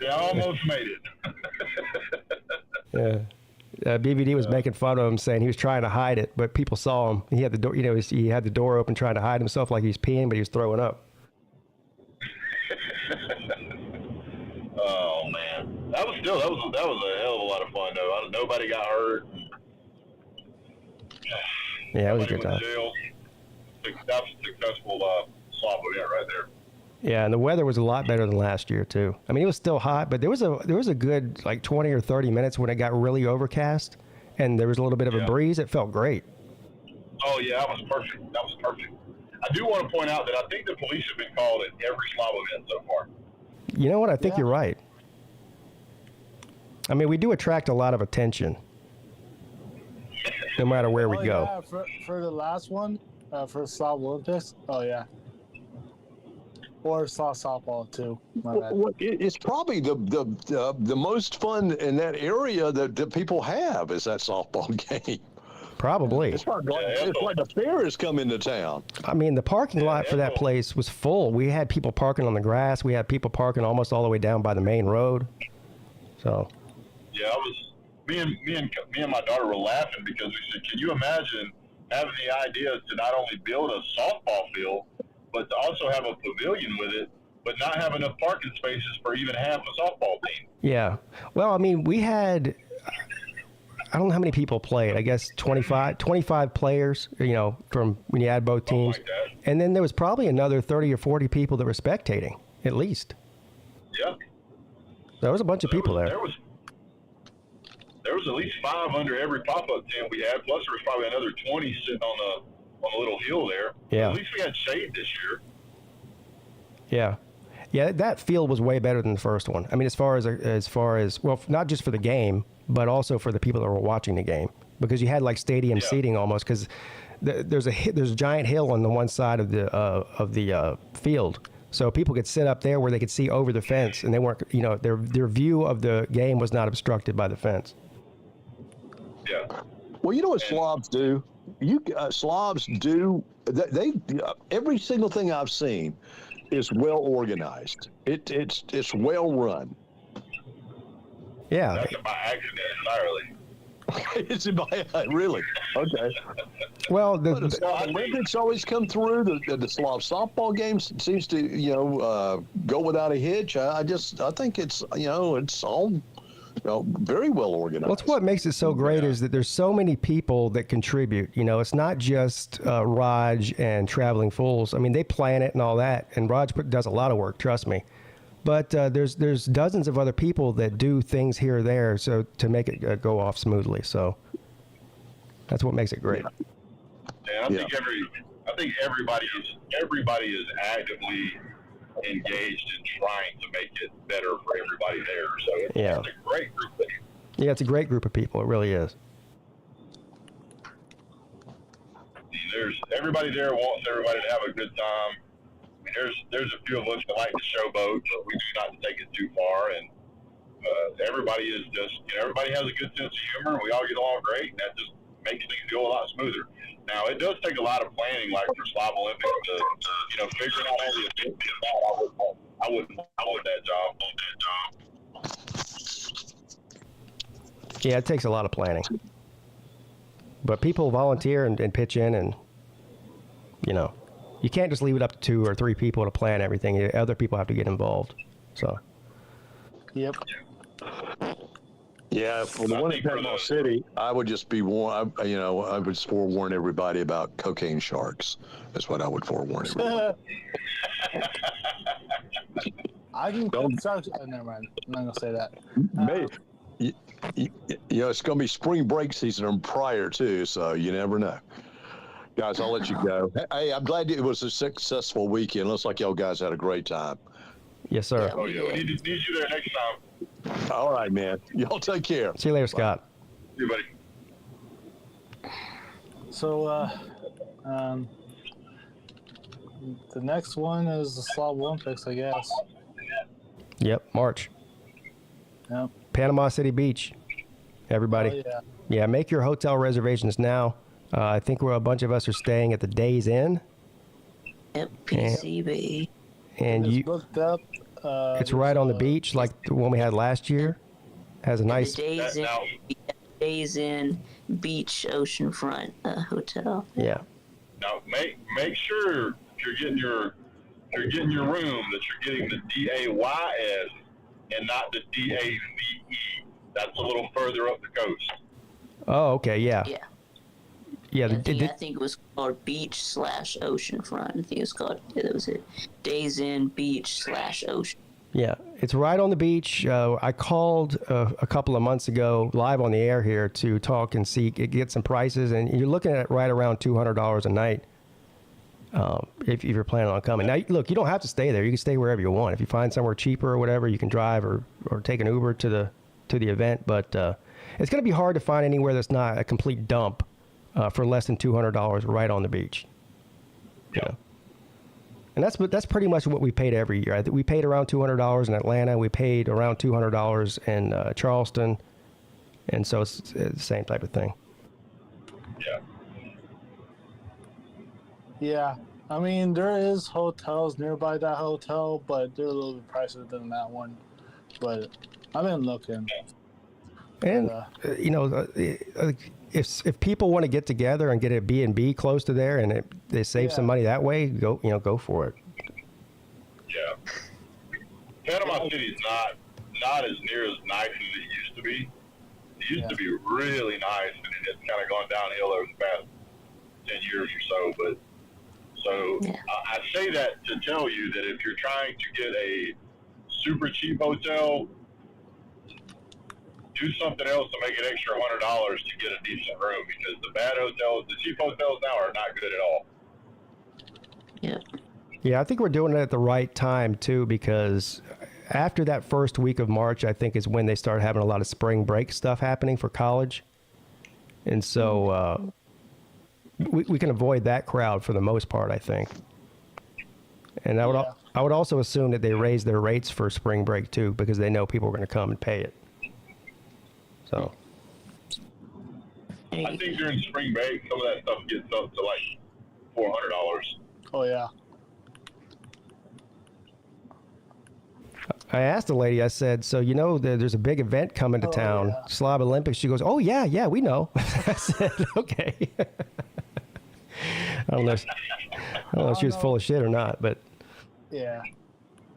They almost made it.
Yeah. BVD was making fun of him, saying he was trying to hide it, but people saw him. He had the door, he had the door open, trying to hide himself like he was peeing, but he was throwing up.
Oh man, that was a hell of a lot of fun though. Nobody got hurt.
Yeah, it was a good time.
Jail. That was a successful Slob event right there.
Yeah, and the weather was a lot better than last year too. I mean, it was still hot, but there was a good like 20 or 30 minutes when it got really overcast, and there was a little bit of a breeze. It felt great.
Oh yeah, that was perfect. That was perfect. I do want to point out that I think the police have been called at every Slob event so far.
You know what? I think you're right. I mean, we do attract a lot of attention, no matter where we go.
Yeah, for the last one, For Slob Olympics? Oh, yeah. Or softball, too. My bad.
It's probably the most fun in that area that people have is that softball game.
Probably.
It's like the fair has come into town.
I mean, the parking lot for that place was full. We had people parking on the grass. We had people parking almost all the way down by the main road. So.
Yeah, me and my daughter were laughing because we said, can you imagine having the idea to not only build a softball field, but to also have a pavilion with it, but not have enough parking spaces for even half a softball team?
Yeah. Well, I mean, we had, I don't know how many people played. I guess 25 players, from when you add both teams.
Like that.
And then there was probably another 30 or 40 people that were spectating, at least.
Yeah.
There was a bunch of people there.
There was at least 5 under every pop-up tent we had, plus there was probably another 20 sitting on a little hill there.
Yeah.
At least we had shade this year.
Yeah. Yeah, that field was way better than the first one. I mean, as far as well, not just for the game, but also for the people that were watching the game, because you had like stadium seating almost. Because there's a giant hill on the one side of the field, so people could sit up there where they could see over the fence, and they weren't, their view of the game was not obstructed by the fence.
Yeah.
Well, you know what slobs do? Slobs do. They every single thing I've seen is well organized. It's well run.
Yeah.
That's by accident entirely.
It's really okay.
Well, the
Olympics always come through. The Slob softball game seems to go without a hitch. I think it's it's all very well organized.
Well, it's what makes it so great is that there's so many people that contribute. It's not just Raj and Traveling Fools. I mean, they plan it and all that, and Raj does a lot of work, trust me. But there's dozens of other people that do things here or there, so to make it go off smoothly. So that's what makes it great.
And I think everybody is actively engaged in trying to make it better for everybody there. So it's a great group of people.
Yeah, it's a great group of people. It really is.
There's everybody there wants everybody to have a good time. I mean, there's a few of us that like to showboat, but we do not take it too far. And everybody is just, everybody has a good sense of humor, and we all get along great. And that just makes things go a lot smoother. Now, it does take a lot of planning, like for Slob Olympics, to figuring out all the events. I wouldn't want that job.
Yeah, it takes a lot of planning. But people volunteer and pitch in, and, you can't just leave it up to 2 or 3 people to plan everything. Other people have to get involved. So.
Yep.
Yeah, for the one in Panama City, I would just be I would just forewarn everybody about cocaine sharks. That's what I would forewarn everybody.
I can. Never mind. I'm not gonna say that.
It's going to be spring break season prior too, so you never know. Guys, I'll let you go. Hey, I'm glad it was a successful weekend. Looks like y'all guys had a great time.
Yes, sir.
Oh yeah, we need you there next time.
All right, man. Y'all take care.
See you later, Scott.
See you, buddy.
So, the next one is the Slob Olympics, I guess.
Yep, March.
Yep.
Panama City Beach. Everybody.
Oh,
Yeah, make your hotel reservations now. I think a bunch of us are staying at the Days Inn.
Yep, PCB.
And
It's booked up.
it's right on the beach, like the one we had last year. Has a nice.
Days in Beach Oceanfront Hotel.
Yeah.
Now make sure if you're getting your room that you're getting the DAYS and not the DAVE. That's a little further up the coast.
Oh, okay. Yeah.
Yeah.
Yeah.
I think it was called Beach / Oceanfront. I think it was called. That was it. Days in Beach / Ocean.
Yeah, it's right on the beach. I called a couple of months ago live on the air here to talk and get some prices, and you're looking at right around $200 a night if you're planning on coming. Now, look, you don't have to stay there. You can stay wherever you want. If you find somewhere cheaper or whatever, you can drive or take an Uber to the event. But it's going to be hard to find anywhere that's not a complete dump for less than $200 right on the beach. You know? And that's pretty much what we paid every year. I think we paid around $200 in Atlanta. We paid around $200 in Charleston, and so it's the same type of thing.
Yeah.
Yeah. I mean, there is hotels nearby that hotel, but they're a little bit pricier than that one. But I've been looking.
And you know, if people want to get together and get a B&B close to there, and they save some money that way, go for it.
Yeah. Panama City's not as near as nice as it used to be. It used to be really nice, and it's kind of gone downhill over the past 10 years or so. I say that to tell you that if you're trying to get a super cheap hotel, do something else to make it extra $100 to get a decent room, because the cheap hotels now are not good at all.
Yeah.
Yeah, I think we're doing it at the right time too, because after that first week of March, I think is when they start having a lot of spring break stuff happening for college, and so we can avoid that crowd for the most part, I think. And I would also assume that they raise their rates for spring break too, because they know people are going to come and pay it. So
I think during spring break, some of that stuff gets up to like $400.
Oh, yeah.
I asked the lady, I said, so you know there's a big event coming to town, Slob Olympics. She goes, oh, yeah, we know. I said, okay. I don't know if she was full of shit or not, but.
Yeah.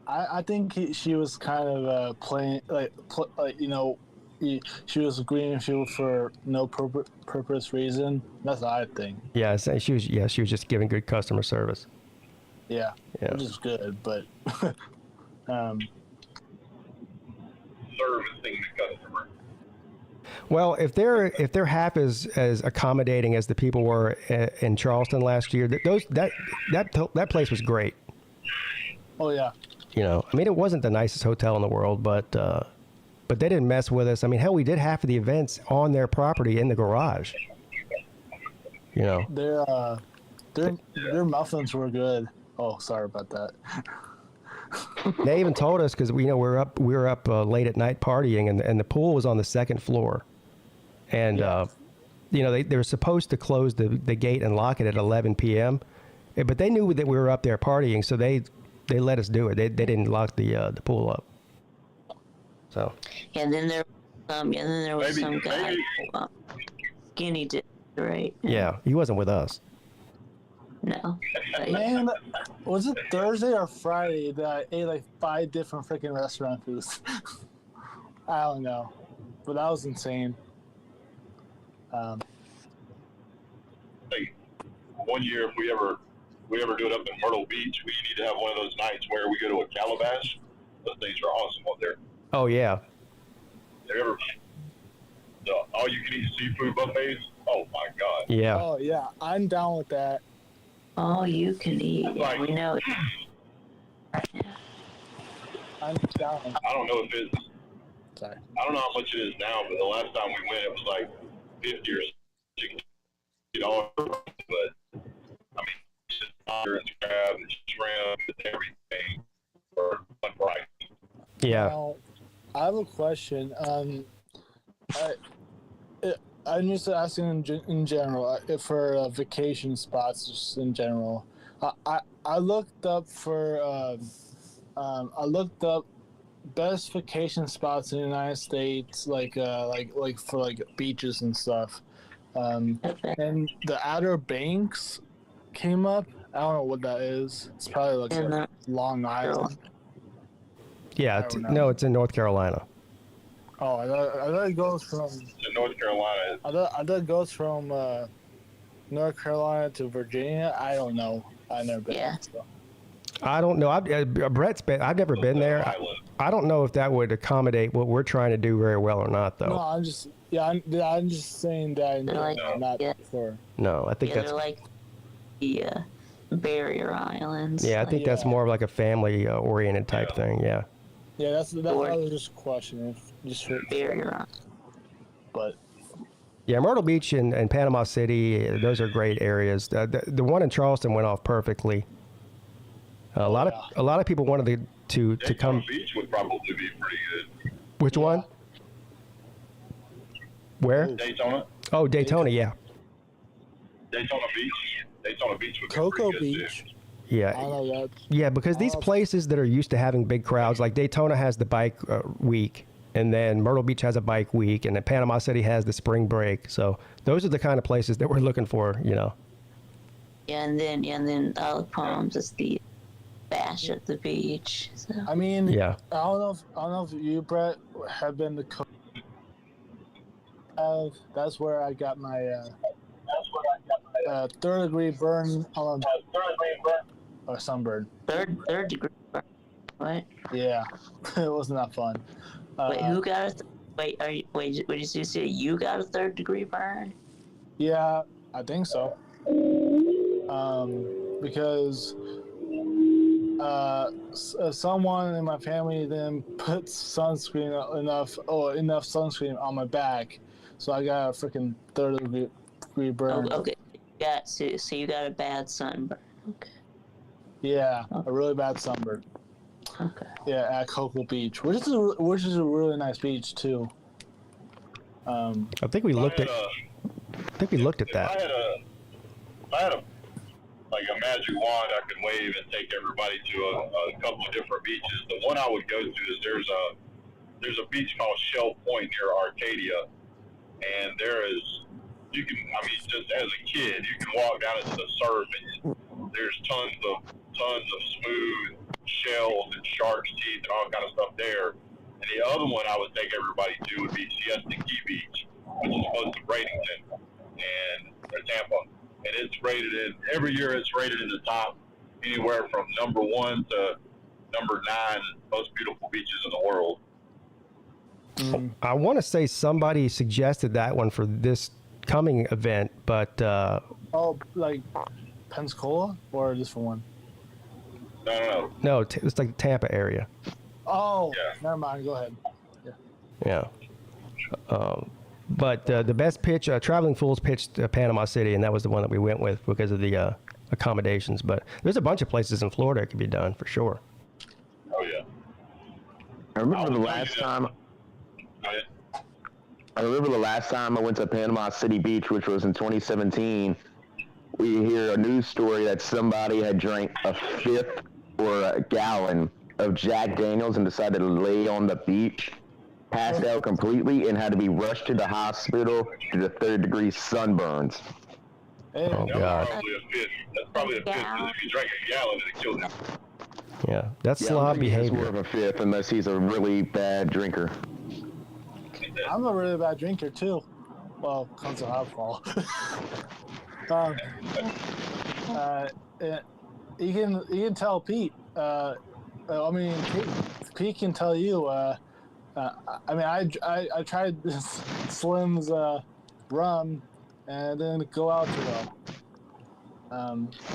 I think she was kind of playing, she was agreeing with you for no purpose reason. That's what I think.
Yeah, she was just giving good customer service.
Yeah. Which is good, but
Servicing the customer.
Well, if they're half as accommodating as the people were in Charleston last year, that place was great.
Oh yeah.
You know, I mean, it wasn't the nicest hotel in the world, but they didn't mess with us. I mean, hell, we did half of the events on their property in the garage. You know,
their muffins were good. Oh, sorry about that.
They even told us, because we were up late at night partying, and the pool was on the second floor, and they were supposed to close the gate and lock it at 11 p.m. But they knew that we were up there partying, so they let us do it. They didn't lock the pool up. So.
And then there was some guy, skinny did, right?
Yeah, he wasn't with us.
No.
Man, was it Thursday or Friday that I ate like 5 different freaking restaurant foods? I don't know, but that was insane.
Hey, one year, if we ever do it up in Myrtle Beach, we need to have one of those nights where we go to a calabash. Those things are awesome up there.
Oh yeah.
Have you ever the all-you-can-eat seafood buffets? Oh my God.
Yeah.
Oh yeah, I'm down with that.
Oh, you can eat. Yeah, we know.
I'm down.
I don't know if it's.
Sorry.
I don't know how much it is now, but the last time we went, it was like $50 or $60. But I mean, just and crab and shrimp and everything for one price.
Yeah.
Now, I have a question. I'm just asking in general, for vacation spots, just in general. I looked up best vacation spots in the United States, like for beaches and stuff. And the Outer Banks came up. I don't know what that is. It's probably like Long Island.
Yeah. It's in North Carolina.
Oh, I thought it goes from.
To North Carolina.
I thought it goes from North Carolina to Virginia. I don't know. I've never been.
Yeah.
So.
I don't know. Brett's been. I've never been there. I don't know if that would accommodate what we're trying to do very well or not, though.
No, I'm just saying that. Not for.
No, I think that's
they're like the barrier islands.
Yeah, I think that's more of like a family oriented type thing. Yeah.
Yeah, that's what I was just questioning. Just for
barrier islands.
But
Yeah, Myrtle Beach and Panama City, those are great areas. The one in Charleston went off perfectly. A lot of people wanted to come.
Beach would probably be pretty good.
Which one? Where?
Daytona.
Oh, Daytona, yeah.
Daytona Beach. Daytona Beach would be
Cocoa
pretty good
Beach.
too.
Yeah.
I know that.
Yeah, because these places that are used to having big crowds, like Daytona has the bike week, and then Myrtle Beach has a bike week, and then Panama City has the spring break. So those are the kind of places that we're looking for, you know.
Yeah, and then Olive Palms is the bash at the beach. So.
I mean,
Yeah.
I don't know if you, Brett, have been to. That's where I got my third degree burn on or sunburn.
Third degree burn. What?
Yeah, it wasn't that fun.
Wait, who got a? Wait, what did you say? You got a third degree burn?
Yeah, I think so. Because someone in my family then put enough sunscreen on my back, so I got a freaking third degree burn.
Oh, okay. So you got a bad sunburn. Okay.
Yeah, a really bad sunburn.
Okay.
Yeah, at Cocoa Beach, which is a really nice beach too.
I think we looked at. I think we looked at that.
If I had a magic wand, I could wave and take everybody to a couple of different beaches. The one I would go to is there's a beach called Shell Point near Arcadia, and just as a kid, you can walk down into the surf and there's tons of smooth shells and shark's teeth and all kind of stuff there. And the other one I would take everybody to would be Siesta Key Beach, which is close to Bradenton or Tampa. And it's rated every year it's rated in the top anywhere from number 1 to number 9 most beautiful beaches in the world.
I want to say somebody suggested that one for this coming event, but
like Pensacola or a different one?
No, it's like the Tampa area.
Oh,
Yeah.
Never mind. Go ahead.
Yeah. But the best pitch, Traveling Fools pitched Panama City, and that was the one that we went with because of the accommodations. But there's a bunch of places in Florida that could be done for sure.
Oh yeah.
I remember the last time I went to Panama City Beach, which was in 2017. We hear a news story that somebody had drank a fifth or a gallon of Jack Daniels and decided to lay on the beach, passed out completely, and had to be rushed to the hospital due to third-degree sunburns.
Hey,
Oh, God.
That's probably a fifth, because if you drank a gallon, it'd kill you.
Yeah, that's
Yeah,
slob
I think he's more
behavior.
of a fifth unless he's a really bad drinker.
I'm a really bad drinker too. Well, comes to alcohol. You can tell Pete. Pete can tell you. I tried this Slim's rum, and it didn't go out too well.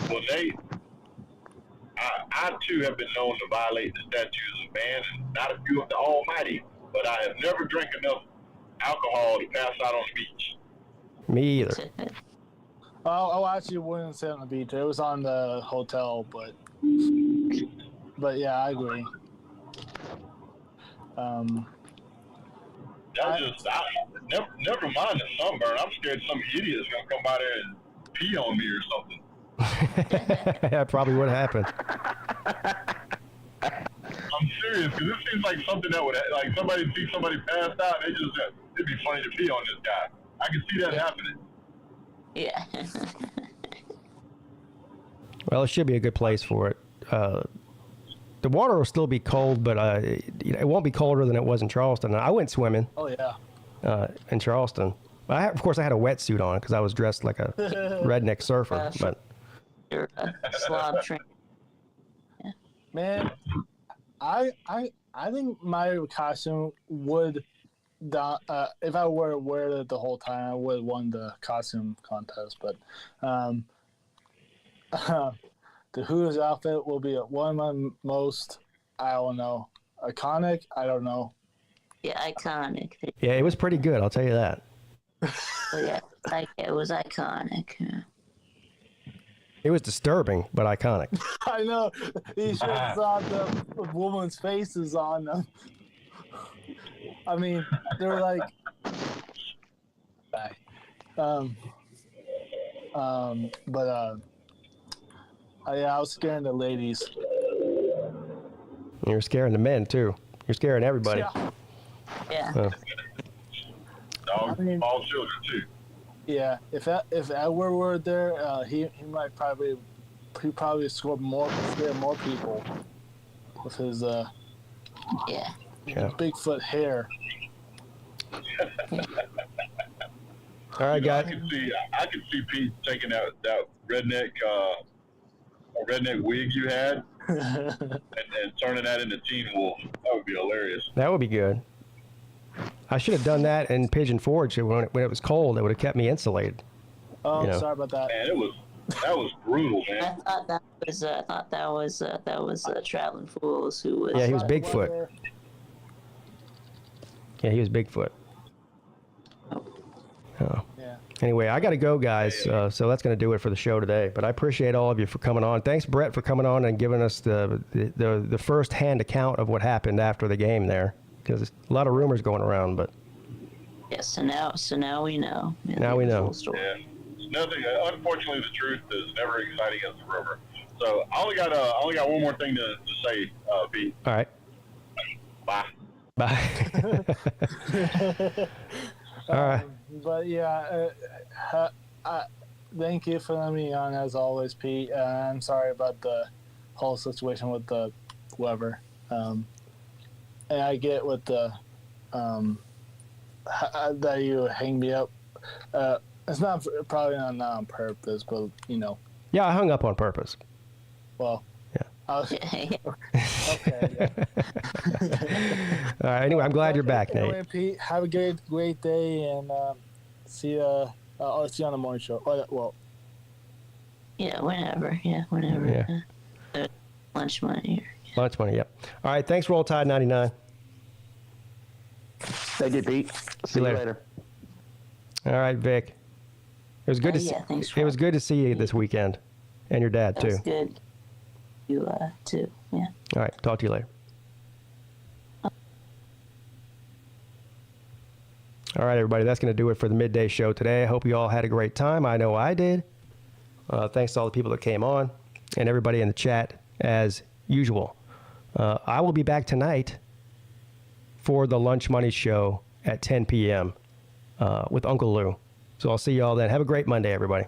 Well, Nate, I too have been known to violate the statutes of man, and not a few of the almighty, but I have never drank enough alcohol to pass out on the beach.
Me either.
Oh, I actually wouldn't say on the beach. It was on the hotel, but yeah, I agree.
Never mind the sunburn. I'm scared some idiot's gonna come by there and pee on me or something.
That probably would happen.
I'm serious, because it seems like something that would, like, somebody see somebody passed out, and it'd be funny to pee on this guy. I can see that happening.
Yeah.
Well, it should be a good place for it. The water will still be cold, but it won't be colder than it was in Charleston. I went swimming
Oh yeah.
in Charleston. Of course, I had a wetsuit on because I was dressed like a redneck surfer. But
You're a slob train.
Man, I think my costume would, if I were to wear it the whole time, I would have won the costume contest. But the Hooters outfit will be one of my most, I don't know, iconic. I don't know.
Yeah, iconic.
yeah, it was pretty good. I'll tell you that.
But yeah, like it was iconic. Yeah.
It was disturbing, but iconic.
I know. These shirts saw the woman's faces on them. I mean, they were like, yeah, I was scaring the ladies.
You're scaring the men too. You're scaring everybody.
Yeah.
Yeah.
Dogs,
I mean-
all children too.
Yeah, if Edward were there, he probably scared more people with his
Yeah.
Yeah.
Bigfoot hair.
All right,
You know,
guys.
I could see Pete taking that redneck wig you had and turning that into Teen Wolf. That would be hilarious.
That would be good. I should have done that in Pigeon Forge when it was cold. It would have kept me insulated.
Oh,
You know.
sorry about that.
Man, that was brutal,
I
man.
thought that was Traveling Fools who was.
Yeah, he was
Sorry,
Bigfoot.
weather.
Yeah, he was Bigfoot. Oh.
Yeah.
Anyway, I got to go, guys. So that's going to do it for the show today. But I appreciate all of you for coming on. Thanks, Brett, for coming on and giving us the first-hand account of what happened after the game there. Because there's a lot of rumors going around, but
Yes. So now we know. Yeah,
Now we
the
know.
full story.
Yeah. It's nothing. Unfortunately, the truth is never exciting as a rumor. So I only got one more thing to say, Pete.
all right.
Bye.
Bye. All right.
But yeah, thank you for letting me on as always, Pete. I'm sorry about the whole situation with the Weber. And I get with the that you hang me up. It's probably not on purpose, but you know.
Yeah, I hung up on purpose.
Well.
Yeah.
I was,
Yeah.
okay. Yeah.
All right. Anyway, I'm glad you're back,
Anyway,
Nate.
Pete, have a great day, and see you. I'll see you on the morning show. Well,
Yeah. Whenever. Yeah. Whenever.
Yeah.
Lunch money here.
Lunch money, yep. All right. Thanks, Roll Tide 99.
Thank you, Pete. See you
later.
later.
All right, Vic. It was good to see.
Yeah. Thanks.
It was good to see you this weekend, and your dad
That
too.
was good. You too. Yeah.
All right. Talk to you later. All right, everybody. That's going to do it for the midday show today. I hope you all had a great time. I know I did. Thanks to all the people that came on and everybody in the chat as usual. I will be back tonight for the Lunch Money Show at 10 p.m. With Uncle Lou. So I'll see you all then. Have a great Monday, everybody.